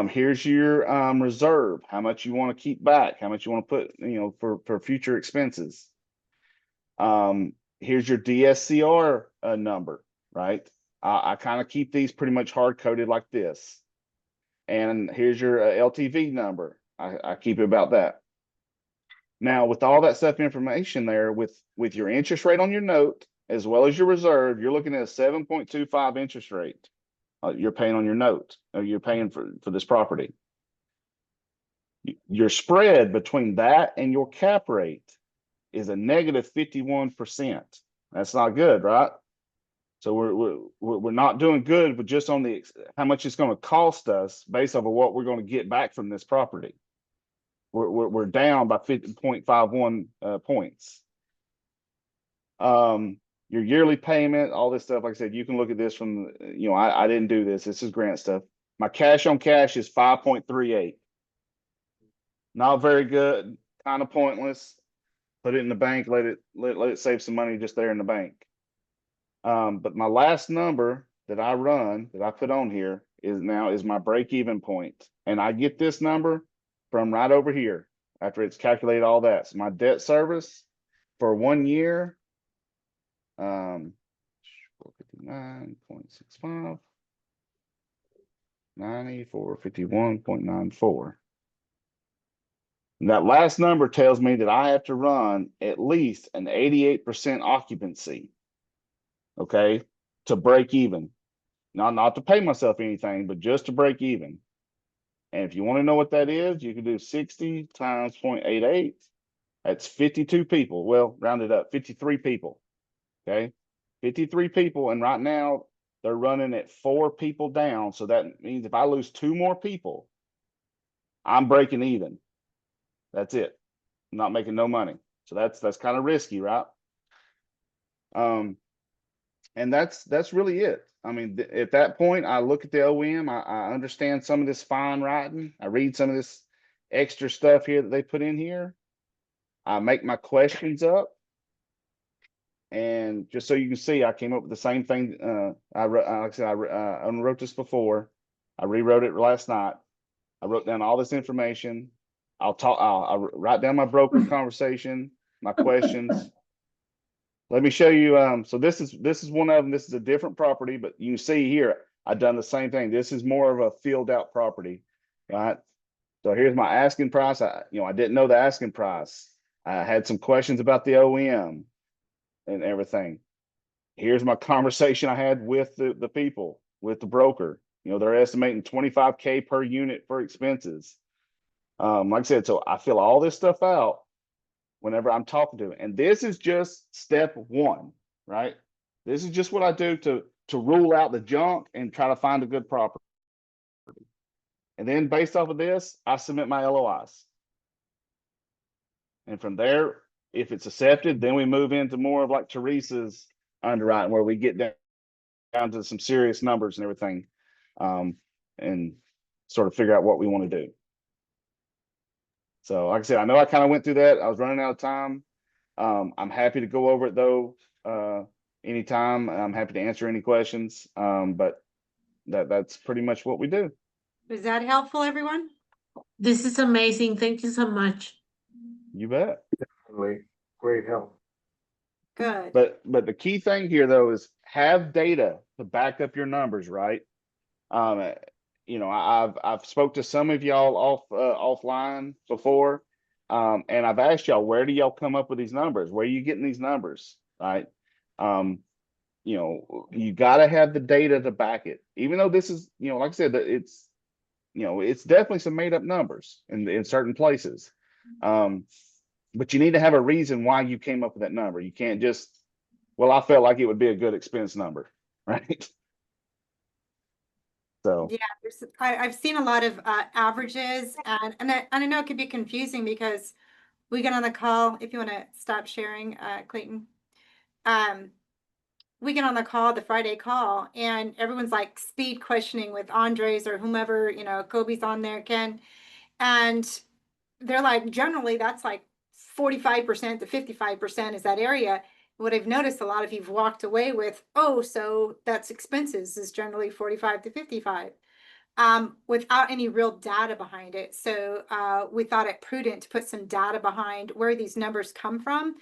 Here's your reserve, how much you want to keep back, how much you want to put, for future expenses. Here's your DSCR number, right? I kind of keep these pretty much hard coded like this. And here's your LTV number. I keep it about that. Now, with all that stuff information there, with your interest rate on your note, as well as your reserve, you're looking at a 7.25 interest rate. You're paying on your note, or you're paying for this property. Your spread between that and your cap rate is a negative 51%. That's not good, right? So we're not doing good, but just on how much it's going to cost us based off of what we're going to get back from this property. We're down by 50.51 points. Your yearly payment, all this stuff, like I said, you can look at this from, I didn't do this. This is Grant stuff. My cash on cash is 5.38. Not very good, kind of pointless. Put it in the bank, let it save some money just there in the bank. But my last number that I run, that I put on here, is my break-even point. And I get this number from right over here after it's calculated all that. So my debt service for 1 year, 459.65, 9451.94. That last number tells me that I have to run at least an 88% occupancy, okay, to break even. Not to pay myself anything, but just to break even. And if you want to know what that is, you can do 60 times 0.88. That's 52 people. Well, round it up, 53 people. Okay, 53 people. And right now they're running at 4 people down. So that means if I lose 2 more people, I'm breaking even. That's it. I'm not making no money. So that's kind of risky, right? And that's really it. I mean, at that point, I look at the OM, I understand some of this fine writing. I read some of this extra stuff here that they put in here. I make my questions up. And just so you can see, I came up with the same thing. Like I said, I wrote this before. I rewrote it last night. I wrote down all this information. I'll write down my broker conversation, my questions. Let me show you. So this is one of them. This is a different property, but you see here, I've done the same thing. This is more of a filled out property, right? So here's my asking price. I didn't know the asking price. I had some questions about the OEM and everything. Here's my conversation I had with the people, with the broker. They're estimating 25K per unit for expenses. Like I said, so I fill all this stuff out whenever I'm talking to them. And this is just step one, right? This is just what I do to rule out the junk and try to find a good property. And then based off of this, I submit my LOIs. And from there, if it's accepted, then we move into more of like Teresa's underwriting, where we get down to some serious numbers and everything, and sort of figure out what we want to do. So like I said, I know I kind of went through that. I was running out of time. I'm happy to go over it though, anytime. I'm happy to answer any questions. But that's pretty much what we do. Was that helpful, everyone? This is amazing. Thank you so much. You bet. Definitely. Great help. Good. But the key thing here though is have data to back up your numbers, right? I've spoke to some of y'all offline before, and I've asked y'all, where do y'all come up with these numbers? Where are you getting these numbers, right? You got to have the data to back it. Even though this is, like I said, that it's definitely some made up numbers in certain places. But you need to have a reason why you came up with that number. You can't just, well, I felt like it would be a good expense number, right? So Yeah, I've seen a lot of averages, and I know it could be confusing because we get on the call. If you want to stop sharing, Clayton, we get on the call, the Friday call, and everyone's like speed questioning with Andres or whomever, Kobe's on there, Ken, and they're like, generally that's like 45% to 55% is that area. What I've noticed, a lot of you've walked away with, oh, so that's expenses is generally 45 to 55. Without any real data behind it. So we thought it prudent to put some data behind where these numbers come from.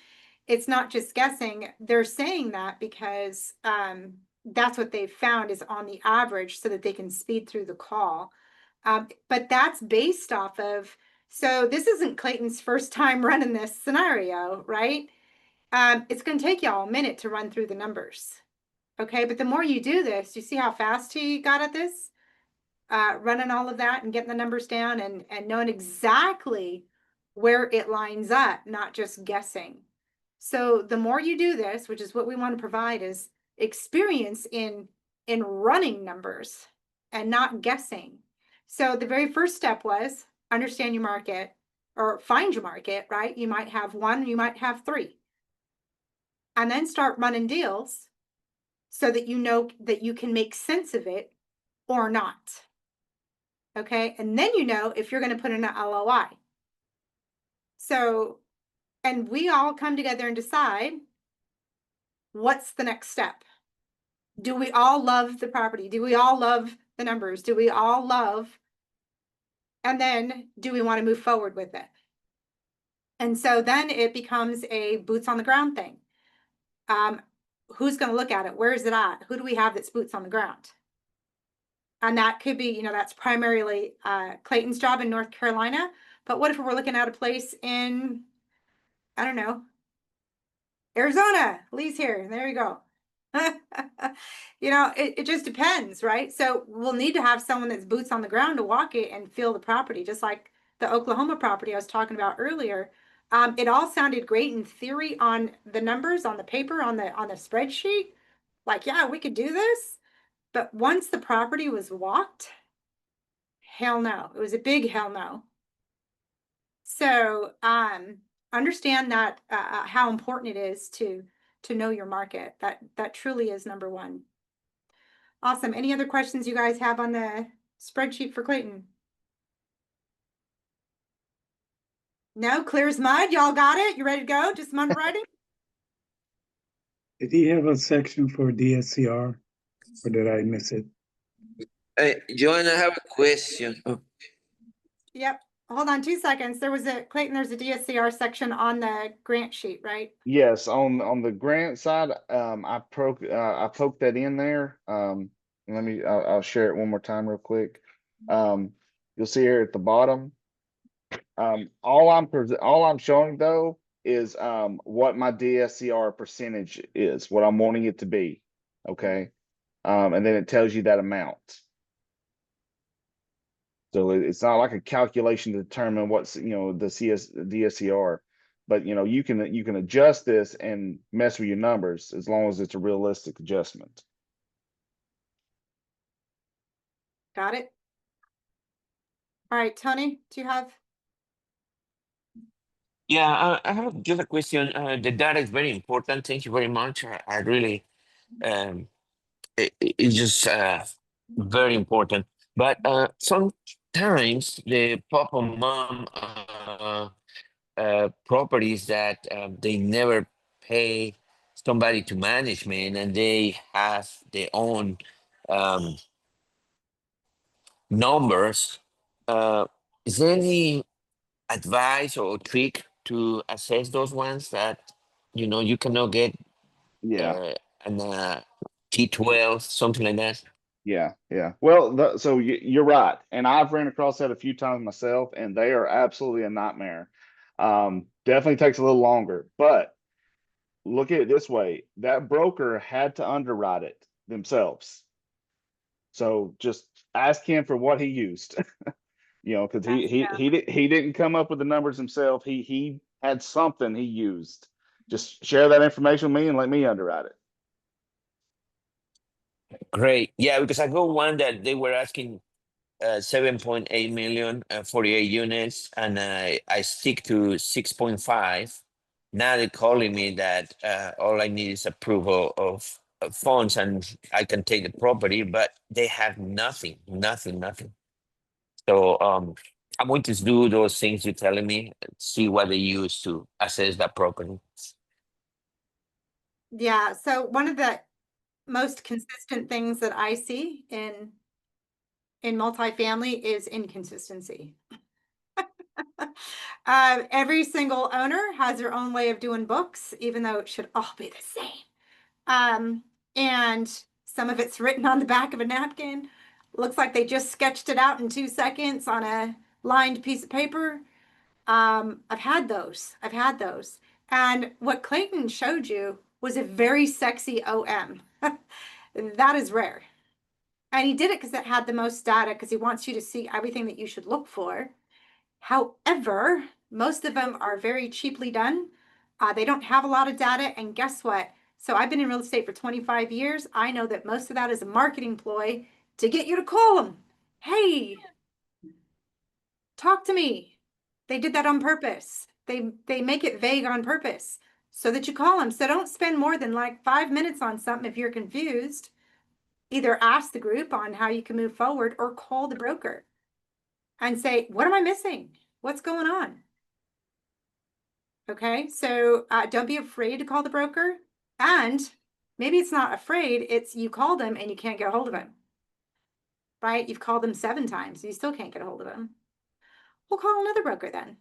It's not just guessing. They're saying that because that's what they've found is on the average so that they can speed through the call. But that's based off of, so this isn't Clayton's first time running this scenario, right? It's going to take y'all a minute to run through the numbers. Okay, but the more you do this, you see how fast he got at this? Running all of that and getting the numbers down and knowing exactly where it lines up, not just guessing. So the more you do this, which is what we want to provide, is experience in running numbers and not guessing. So the very first step was understand your market or find your market, right? You might have one, you might have three. And then start running deals so that you know that you can make sense of it or not. Okay, and then you know if you're going to put in an LOI. So, and we all come together and decide what's the next step. Do we all love the property? Do we all love the numbers? Do we all love? And then do we want to move forward with it? And so then it becomes a boots on the ground thing. Who's going to look at it? Where is it at? Who do we have that's boots on the ground? And that could be, that's primarily Clayton's job in North Carolina. But what if we're looking at a place in, I don't know, Arizona? Lee's here. There you go. It just depends, right? So we'll need to have someone that's boots on the ground to walk it and feel the property, just like the Oklahoma property I was talking about earlier. It all sounded great in theory on the numbers, on the paper, on the spreadsheet. Like, yeah, we could do this. But once the property was walked, hell no. It was a big hell no. So understand that how important it is to know your market. That truly is number one. Awesome. Any other questions you guys have on the spreadsheet for Clayton? No, clear as mud. Y'all got it? You ready to go? Just some underwriting? Did he have a section for DSCR or did I miss it? Joanne, I have a question. Oh, Yep. Hold on 2 seconds. Clayton, there's a DSCR section on the grant sheet, right? Yes, on the grant side, I poked that in there. I'll share it one more time real quick. You'll see here at the bottom. All I'm showing though is what my DSCR percentage is, what I'm wanting it to be. Okay. And then it tells you that amount. So it's not like a calculation to determine what's, the DSCR, but you can adjust this and mess with your numbers as long as it's a realistic adjustment. Got it? All right, Tony, do you have? yeah, I have just a question. The data is very important. Thank you very much. I really, it's just very important. But sometimes the papa mom properties that they never pay somebody to management and they have their own um, numbers. Is there any advice or trick to assess those ones that you cannot get Yeah. an T12, something like that? Yeah. Well, so you're right, and I've ran across that a few times myself, and they are absolutely a nightmare. Definitely takes a little longer, but look at it this way: that broker had to underwrite it themselves. So just ask him for what he used, because he didn't come up with the numbers himself. He had something he used. Just share that information with me and let me underwrite it. Great. Yeah, because I got one that they were asking 7.8 million, 48 units, and I stick to 6.5. Now they're calling me that all I need is approval of funds and I can take the property, but they have nothing. So I'm going to do those things you're telling me, see what they use to assess that property. Yeah, so one of the most consistent things that I see in multifamily is inconsistency. Every single owner has their own way of doing books, even though it should all be the same. And some of it's written on the back of a napkin. Looks like they just sketched it out in 2 seconds on a lined piece of paper. I've had those. And what Clayton showed you was a very sexy OM. That is rare. And he did it because it had the most data because he wants you to see everything that you should look for. However, most of them are very cheaply done. They don't have a lot of data. And guess what? So I've been in real estate for 25 years. I know that most of that is a marketing ploy to get you to call them. Hey, talk to me. They did that on purpose. They make it vague on purpose so that you call them. So don't spend more than like 5 minutes on something if you're confused. Either ask the group on how you can move forward or call the broker and say, what am I missing? What's going on? Okay, so don't be afraid to call the broker. And maybe it's not afraid, it's you call them and you can't get a hold of him. Right? You've called them 7 times, you still can't get a hold of him. We'll call another broker then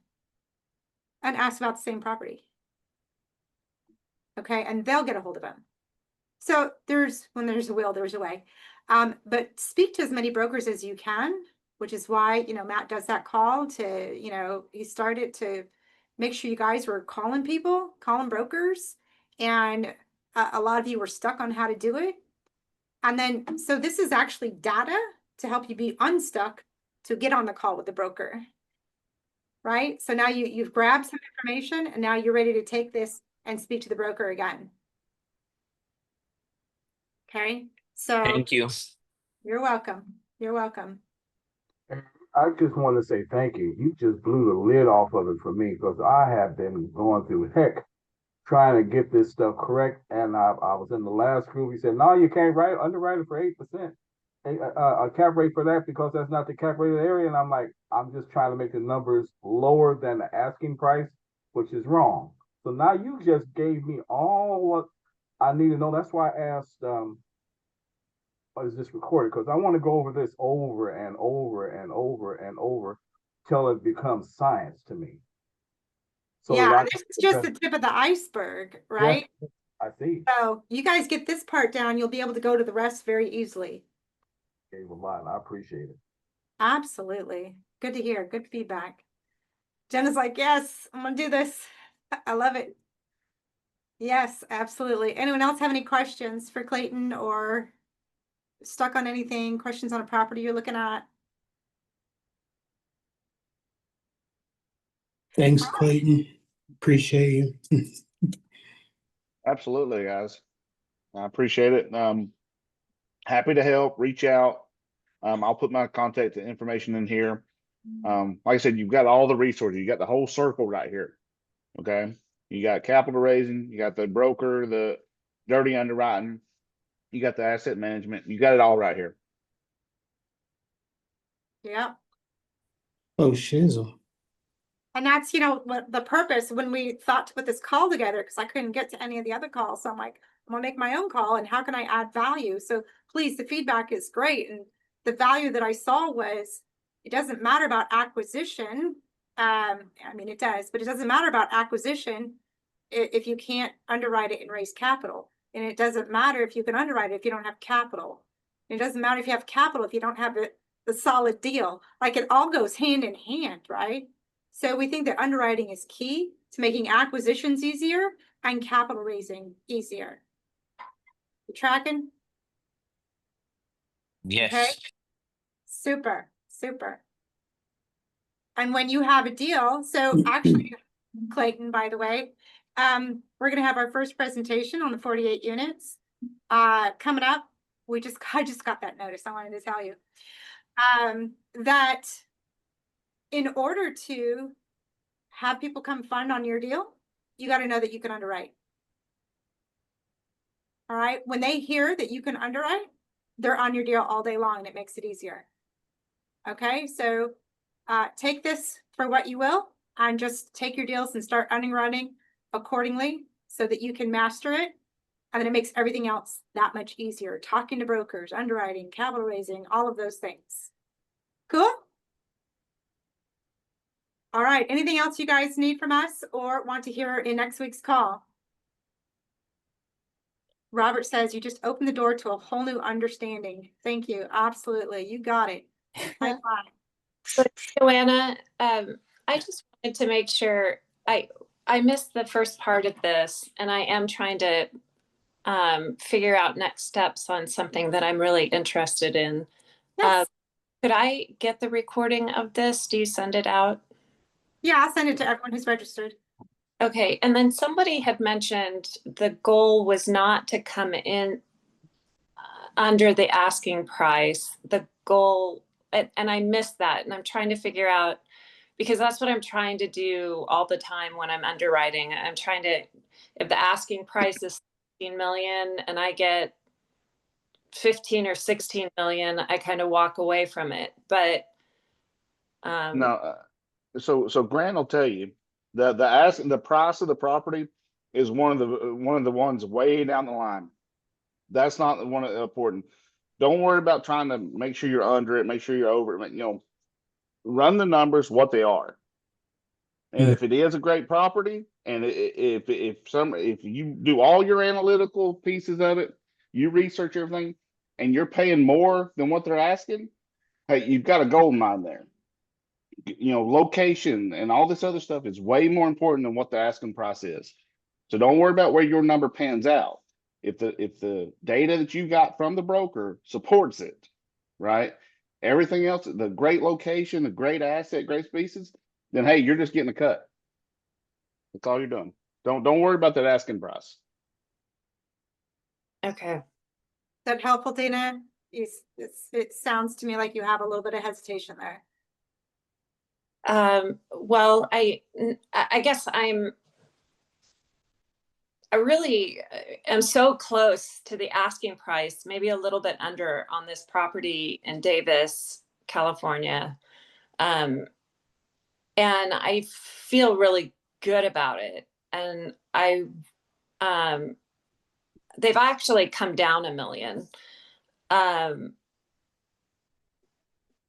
and ask about the same property. Okay, and they'll get a hold of him. So when there's a will, there's a way. But speak to as many brokers as you can, which is why, Matt does that call to, he started to make sure you guys were calling people, calling brokers. And a lot of you were stuck on how to do it. And then, so this is actually data to help you be unstuck to get on the call with the broker. Right? So now you've grabbed some information and now you're ready to take this and speak to the broker again. Okay, so Thank you. you're welcome. You're welcome. I just want to say thank you. You just blew the lid off of it for me because I have been going through heck trying to get this stuff correct. And I was in the last group. He said, no, you can't underwrite it for 8%. A cap rate for that because that's not the cap rate of the area. And I'm like, I'm just trying to make the numbers lower than the asking price, which is wrong. So now you just gave me all I need to know. That's why I asked, is this recorded? Because I want to go over this over and over and over and over till it becomes science to me. So Yeah, that I and this is just the tip of the iceberg, yes, right? I see. So you guys get this part down, you'll be able to go to the rest very easily. Gave a lot. I appreciate it. Absolutely. Good to hear. Good feedback. Jenna's like, yes, I'm gonna do this. I love it. Yes, absolutely. Anyone else have any questions for Clayton or stuck on anything, questions on a property you're looking at? Thanks, Clayton. Appreciate you. Absolutely, guys. I appreciate it. Happy to help. Reach out. I'll put my contact information in here. Like I said, you've got all the resources. You got the whole circle right here. Okay. You got capital raising. You got the broker, the dirty underwriting. You got the asset management. You got it all right here. Yeah. Oh, shizzle. And that's, what the purpose when we thought to put this call together, because I couldn't get to any of the other calls. So I'm like, I'm gonna make my own call and how can I add value? So please, the feedback is great. And the value that I saw was it doesn't matter about acquisition. I mean, it does, but it doesn't matter about acquisition if you can't underwrite it and raise capital. And it doesn't matter if you can underwrite it if you don't have capital. It doesn't matter if you have capital if you don't have the solid deal. Like it all goes hand in hand, right? So we think that underwriting is key to making acquisitions easier and capital raising easier. You tracking? Yes. Okay. Super, super. And when you have a deal, so actually, Clayton, by the way, we're gonna have our first presentation on the 48 units coming up. I just got that notice. I wanted to tell you that in order to have people come fund on your deal, you got to know that you can underwrite. All right. When they hear that you can underwrite, they're on your deal all day long and it makes it easier. Okay. So take this for what you will and just take your deals and start underwriting accordingly so that you can master it. And then it makes everything else that much easier. Talking to brokers, underwriting, capital raising, all of those things. Cool. All right. Anything else you guys need from us or want to hear in next week's call? Robert says you just opened the door to a whole new understanding. Thank you. Absolutely. You got it. High five. So, Joanna, I just wanted to make sure I missed the first part of this, and I am trying to figure out next steps on something that I'm really interested in. Yes. Could I get the recording of this? Do you send it out? Yeah, I'll send it to everyone who's registered. Okay, and then somebody had mentioned the goal was not to come in under the asking price. The goal, and I missed that, and I'm trying to figure out, because that's what I'm trying to do all the time when I'm underwriting. I'm trying to, if the asking price is 16 million and I get 15 or 16 million, I kind of walk away from it. But No, so Grant will tell you the price of the property is one of the ones way down the line. That's not the one important. Don't worry about trying to make sure you're under it, make sure you're over it. Run the numbers what they are. And if it is a great property, and if you do all your analytical pieces of it, you research everything, and you're paying more than what they're asking, hey, you've got a gold mine there. Location and all this other stuff is way more important than what the asking price is. So don't worry about where your number pans out. If the data that you got from the broker supports it, right? Everything else, the great location, the great asset, great species, then hey, you're just getting a cut. That's all you're doing. Don't worry about that asking price. okay. Is that helpful, Dana? It sounds to me like you have a little bit of hesitation there. Well, I guess I really am so close to the asking price, maybe a little bit under on this property in Davis, California. And I feel really good about it. And they've actually come down $1 million.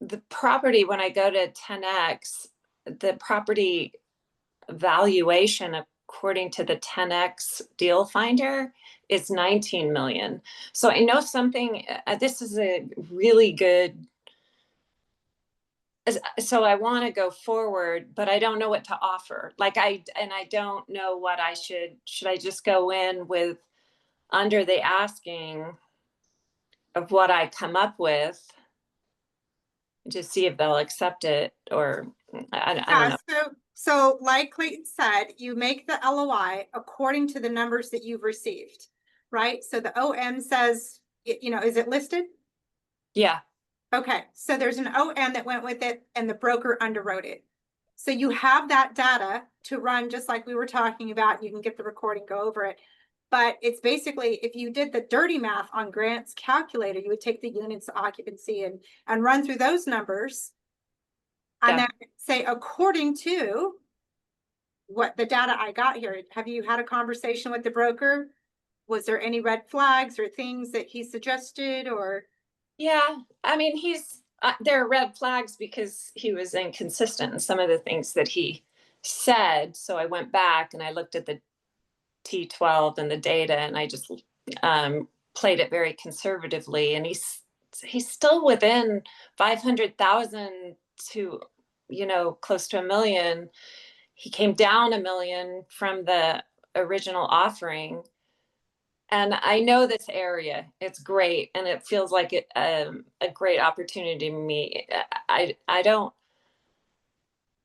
The property, when I go to 10X, the property valuation according to the 10X deal finder is 19 million. So I know something, this is a really good, so I want to go forward, but I don't know what to offer. Like I don't know what I should I just go in with under the asking of what I come up with, just see if they'll accept it, or I don't know. So like Clayton said, you make the LOI according to the numbers that you've received, right? So the OM says, is it listed? Yeah. Okay, so there's an OM that went with it and the broker underwrote it. So you have that data to run just like we were talking about. You can get the recording, go over it. But it's basically, if you did the dirty math on Grant's calculator, you would take the units occupancy and run through those numbers. And then say, according to what the data I got here, have you had a conversation with the broker? Was there any red flags or things that he suggested or? Yeah, I mean, there are red flags because he was inconsistent in some of the things that he said. So I went back and I looked at the T12 and the data, and I just played it very conservatively. And he's still within 500,000 to, close to $1 million. He came down $1 million from the original offering. And I know this area, it's great. And it feels like a great opportunity to me. I know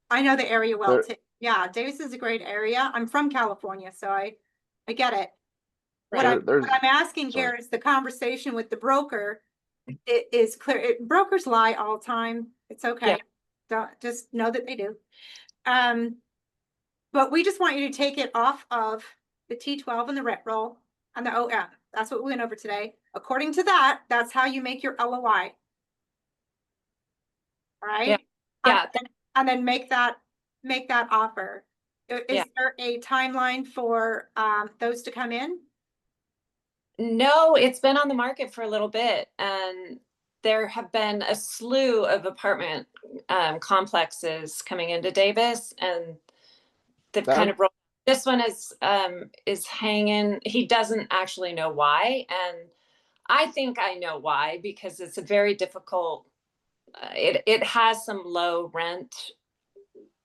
the area well There- too. Yeah, Davis is a great area. I'm from California, so I get it. What I'm asking sorry. here is the conversation with the broker. It is clear. Brokers lie all the time. It's okay. Yeah. Don't just know that they do. But we just want you to take it off of the T12 and the rent roll and the OM. That's what we went over today. According to that, that's how you make your LOI. All right. Yeah. And then make that offer. Is there a timeline for those to come in? No, it's been on the market for a little bit, and there have been a slew of apartment complexes coming into Davis, and they've kind of rolled. This one is hanging. He doesn't actually know why, and I think I know why, because it's a very difficult. It has some low rent,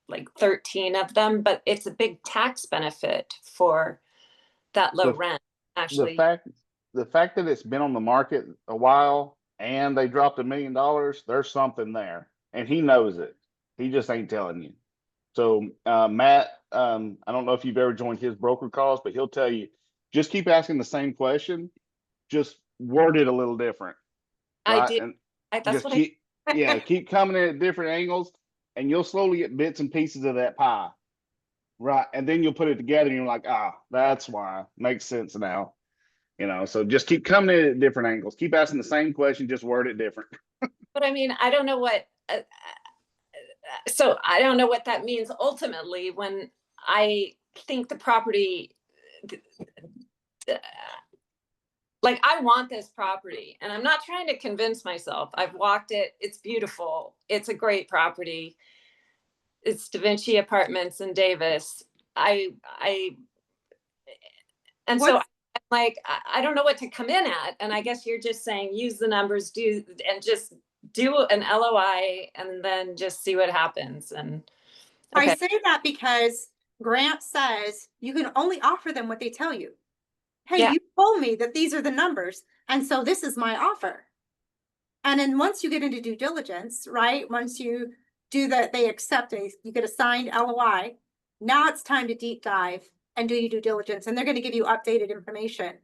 like 13 of them, but it's a big tax benefit for that low rent. Actually, the fact that it's been on the market a while and they dropped $1 million, there's something there, and he knows it. He just ain't telling you. So Matt, I don't know if you've ever joined his broker calls, but he'll tell you, just keep asking the same question, just word it a little different. Right? I did. And that's just keep coming in at different angles, and you'll slowly get bits and pieces of that pie. Right. And then you'll put it together and you're like, that's why. Makes sense now. So just keep coming in at different angles. Keep asking the same question, just word it different. But I mean, I don't know what, so I don't know what that means ultimately when I think the property, like I want this property, and I'm not trying to convince myself. I've walked it. It's beautiful. It's a great property. It's Da Vinci Apartments in Davis. So like, I don't know what to come in at. And I guess you're just saying, use the numbers, just do an LOI and then just see what happens. And I say that because Grant says you can only offer them what they tell you. Hey, you told me that these are the numbers, and so this is my offer. And then once you get into due diligence, right? Once you do that, they accept it, you get a signed LOI. Now it's time to deep dive and do your due diligence, and they're going to give you updated information,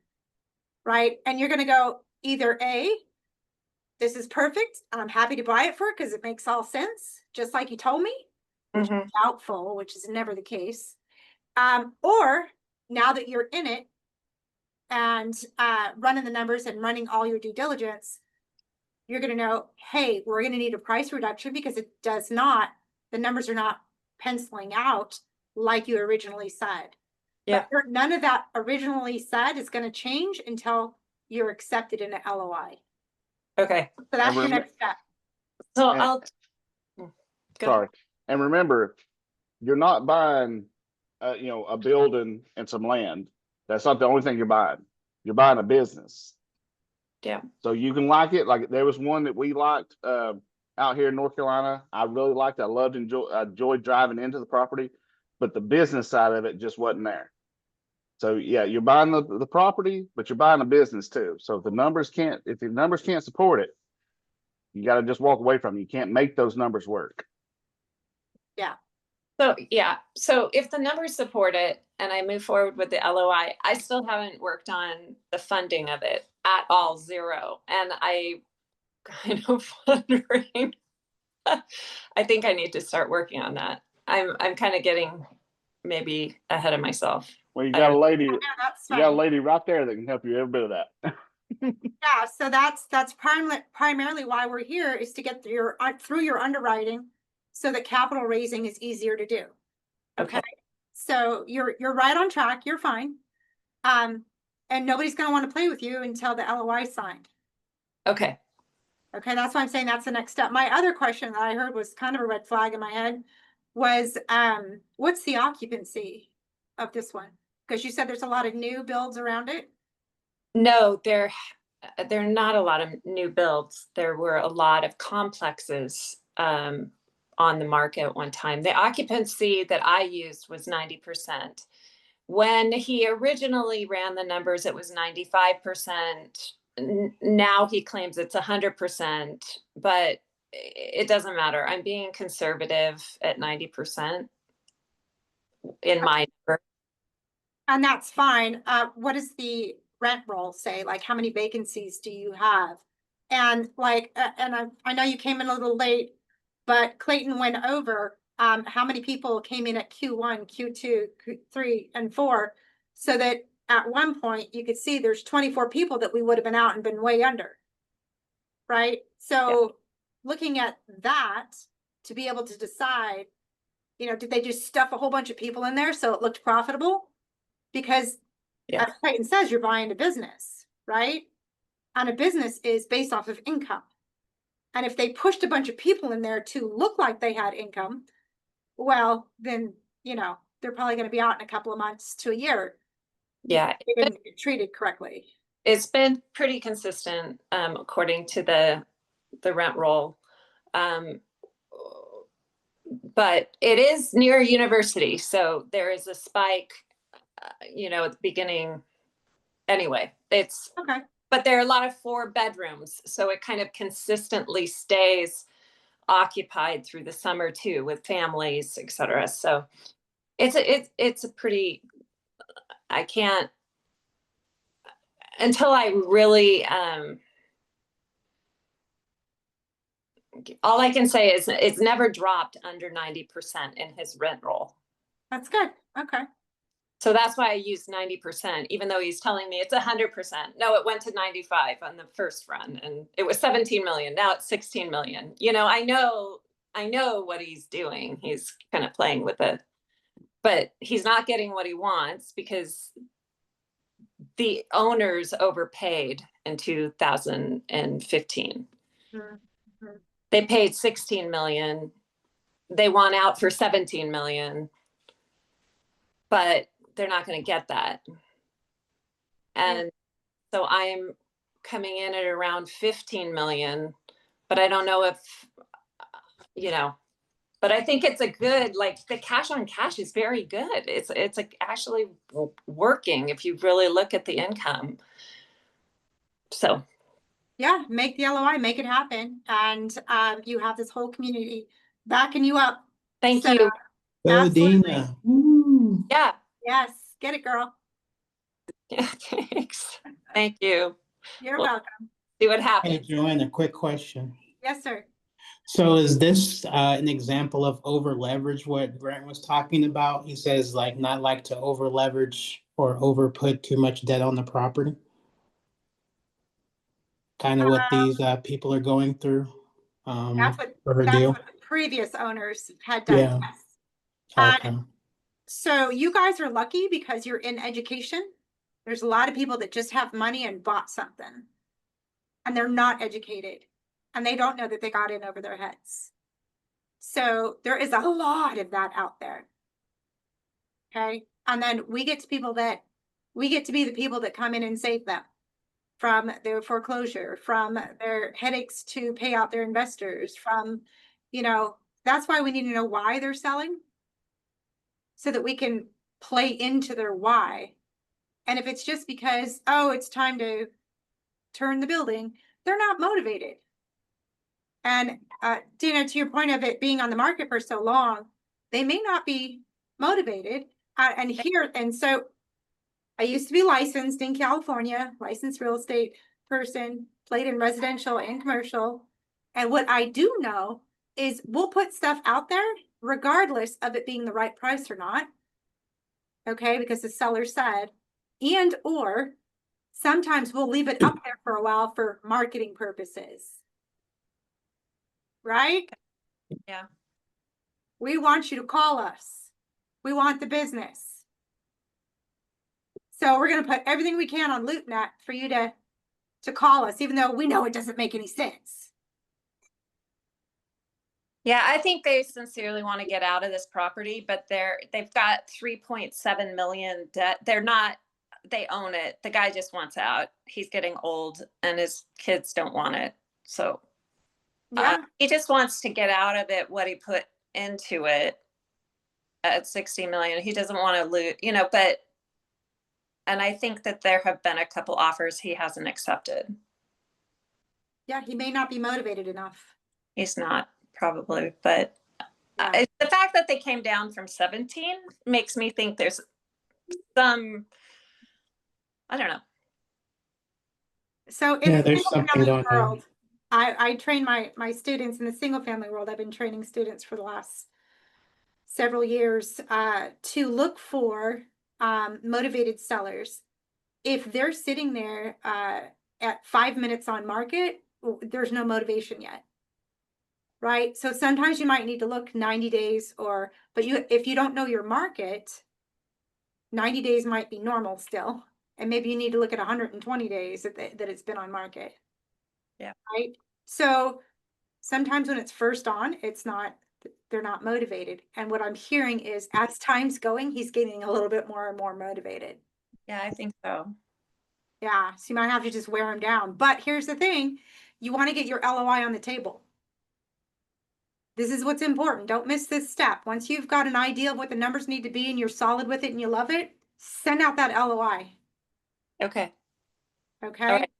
right? And you're going to go either A, this is perfect, and I'm happy to buy it for it because it makes all sense, just like you told me, which is doubtful, which is never the case. Or now that you're in it and running the numbers and running all your due diligence, you're going to know, hey, we're going to need a price reduction because the numbers are not penciling out like you originally said. Yeah. But none of that originally said is gonna change until you're accepted in an LOI. Okay, So that's your rem- next step. so And- I'll. Go. Sorry. And remember, you're not buying, a building and some land. That's not the only thing you're buying. You're buying a business. Yeah. So you can like it. Like there was one that we liked out here in North Carolina. I really liked it. I enjoyed driving into the property, but the business side of it just wasn't there. So yeah, you're buying the property, but you're buying a business too. So if the numbers can't support it, you got to just walk away from it. You can't make those numbers work. So, yeah, so if the numbers support it and I move forward with the LOI, I still haven't worked on the funding of it at all, zero. And I kind of wondering, I think I need to start working on that. I'm kind of getting maybe ahead of myself. Well, you I got a don't- lady, Yeah, that's you got a fine. lady right there that can help you every bit of that. Yeah, so that's primarily why we're here, is to get through your underwriting so that capital raising is easier to do. Okay, So you're right on track, you're fine. And nobody's gonna want to play with you until the LOI is signed. okay. Okay, that's why I'm saying that's the next step. My other question that I heard was kind of a red flag in my head was, what's the occupancy of this one? Because you said there's a lot of new builds around it. No, there are not a lot of new builds. There were a lot of complexes on the market at one time. The occupancy that I used was 90%. When he originally ran the numbers, it was 95%. Now he claims it's 100%, but it doesn't matter. I'm being conservative at 90% in my number. And that's fine. What does the rent roll say? Like, how many vacancies do you have? And like, I know you came in a little late, but Clayton went over, how many people came in at Q1, Q2, Q3, and 4, so that at one point you could see there's 24 people that we would have been out and been way under. Right? So looking at that to be able to decide, did they just stuff a whole bunch of people in there so it looked profitable? Because Yeah. as Clayton says, you're buying a business, right? And a business is based off of income. And if they pushed a bunch of people in there to look like they had income, well, then, they're probably going to be out in a couple of months to a year. Yeah. They didn't get treated correctly. It's been pretty consistent according to the rent roll. But it is near a university, so there is a spike, at the beginning. Anyway, Okay. but there are a lot of 4 bedrooms, so it kind of consistently stays occupied through the summer too, with families, etc. So it's a pretty, I can't, until I really, all I can say is it's never dropped under 90% in his rent roll. That's good. Okay. So that's why I used 90%, even though he's telling me it's 100%. No, it went to 95 on the first run, and it was 17 million. Now it's 16 million. I know what he's doing. He's kind of playing with it, but he's not getting what he wants because the owners overpaid in 2015. Mm-hmm. They paid 16 million. They want out for 17 million, but they're not going to get that. And so I am coming in at around 15 million, but I don't know if, but I think it's a good, like the cash on cash is very good. It's like actually working if you really look at the income. So. Yeah, make the LOI, make it happen. And you have this whole community backing you up. Thank So, you. absolutely. Dina. Woo. Yeah. Yes, get it, girl. Yeah, thanks. Thank you. You're Well, welcome. see what Hey, happens. Joanne, a quick question. Yes, sir. So is this an example of over leverage, what Grant was talking about? He says not like to over leverage or over put too much debt on the property. Kind of what these people are going through That's what for her that's deal. what the previous owners had done. Yeah. Yes. Okay. So you guys are lucky because you're in education. There's a lot of people that just have money and bought something. And they're not educated. And they don't know that they got in over their heads. So there is a lot of that out there. Okay. And then we get to be the people that come in and save them from their foreclosure, from their headaches to pay out their investors, from, that's why we need to know why they're selling so that we can play into their why. And if it's just because, oh, it's time to turn the building, they're not motivated. And Dina, to your point of it being on the market for so long, they may not be motivated. And so I used to be licensed in California, licensed real estate person, played in residential and commercial. And what I do know is we'll put stuff out there regardless of it being the right price or not. Okay, because the seller said, or sometimes we'll leave it up there for a while for marketing purposes. Right? Yeah. We want you to call us. We want the business. So we're going to put everything we can on LoopNet for you to call us, even though we know it doesn't make any sense. Yeah, I think they sincerely want to get out of this property, but they've got 3.7 million debt. They own it. The guy just wants out. He's getting old and his kids don't want it. So Yeah. he just wants to get out of it what he put into it at 60 million. He doesn't want to lose, and I think that there have been a couple offers he hasn't accepted. Yeah, he may not be motivated enough. He's not, probably, but Yeah. the fact that they came down from 17 makes me think there's some, I don't know. So in Yeah, the there's single something family going on. world, I train my students in the single family world. I've been training students for the last several years to look for motivated sellers. If they're sitting there at 5 minutes on market, there's no motivation yet. Right? So sometimes you might need to look 90 days but if you don't know your market, 90 days might be normal still. And maybe you need to look at 120 days that it's been on market. Yeah. Right. So sometimes when it's first on, they're not motivated. And what I'm hearing is as time's going, he's getting a little bit more and more motivated. Yeah, I think so. Yeah. So you might have to just wear him down. But here's the thing. You want to get your LOI on the table. This is what's important. Don't miss this step. Once you've got an idea of what the numbers need to be and you're solid with it and you love it, send out that LOI. Okay. Okay. All right.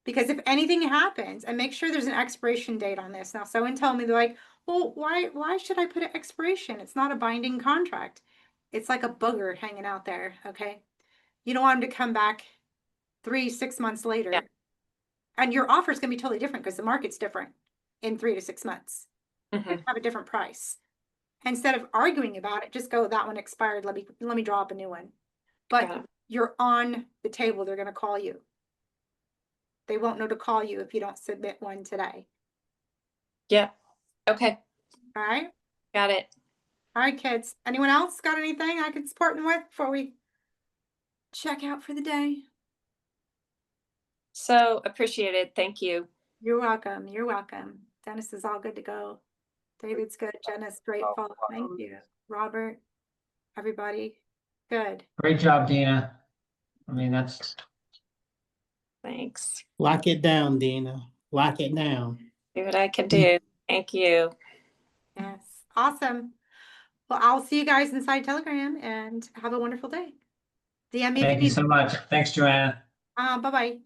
Because if anything happens, and make sure there's an expiration date on this. Now, someone told me, they're like, well, why should I put an expiration? It's not a binding contract. It's like a booger hanging out there. Okay. You don't want them to come back 3-6 months later. Yeah. And your offer is going to be totally different because the market's different in 3 to 6 months. Mhm. Have a different price. Instead of arguing about it, just go, that one expired. Let me draw up a new one. But Yeah. you're on the table. They're going to call you. They won't know to call you if you don't submit one today. Yeah. Okay. All right. Got it. All right, kids. Anyone else got anything I can support them with before we check out for the day? So appreciated. Thank you. You're welcome. You're welcome. Dennis is all good to go. David's good. Jenna's grateful. Thank you. Robert, everybody. Good. Great job, Dina. I mean, that's Thanks. Lock it down, Dina. Lock it down. See what I can do. Thank you. Yes. Awesome. Well, I'll see you guys inside Telegram and have a wonderful day. DM me if thank you so much. Thanks, Joanna. Bye-bye.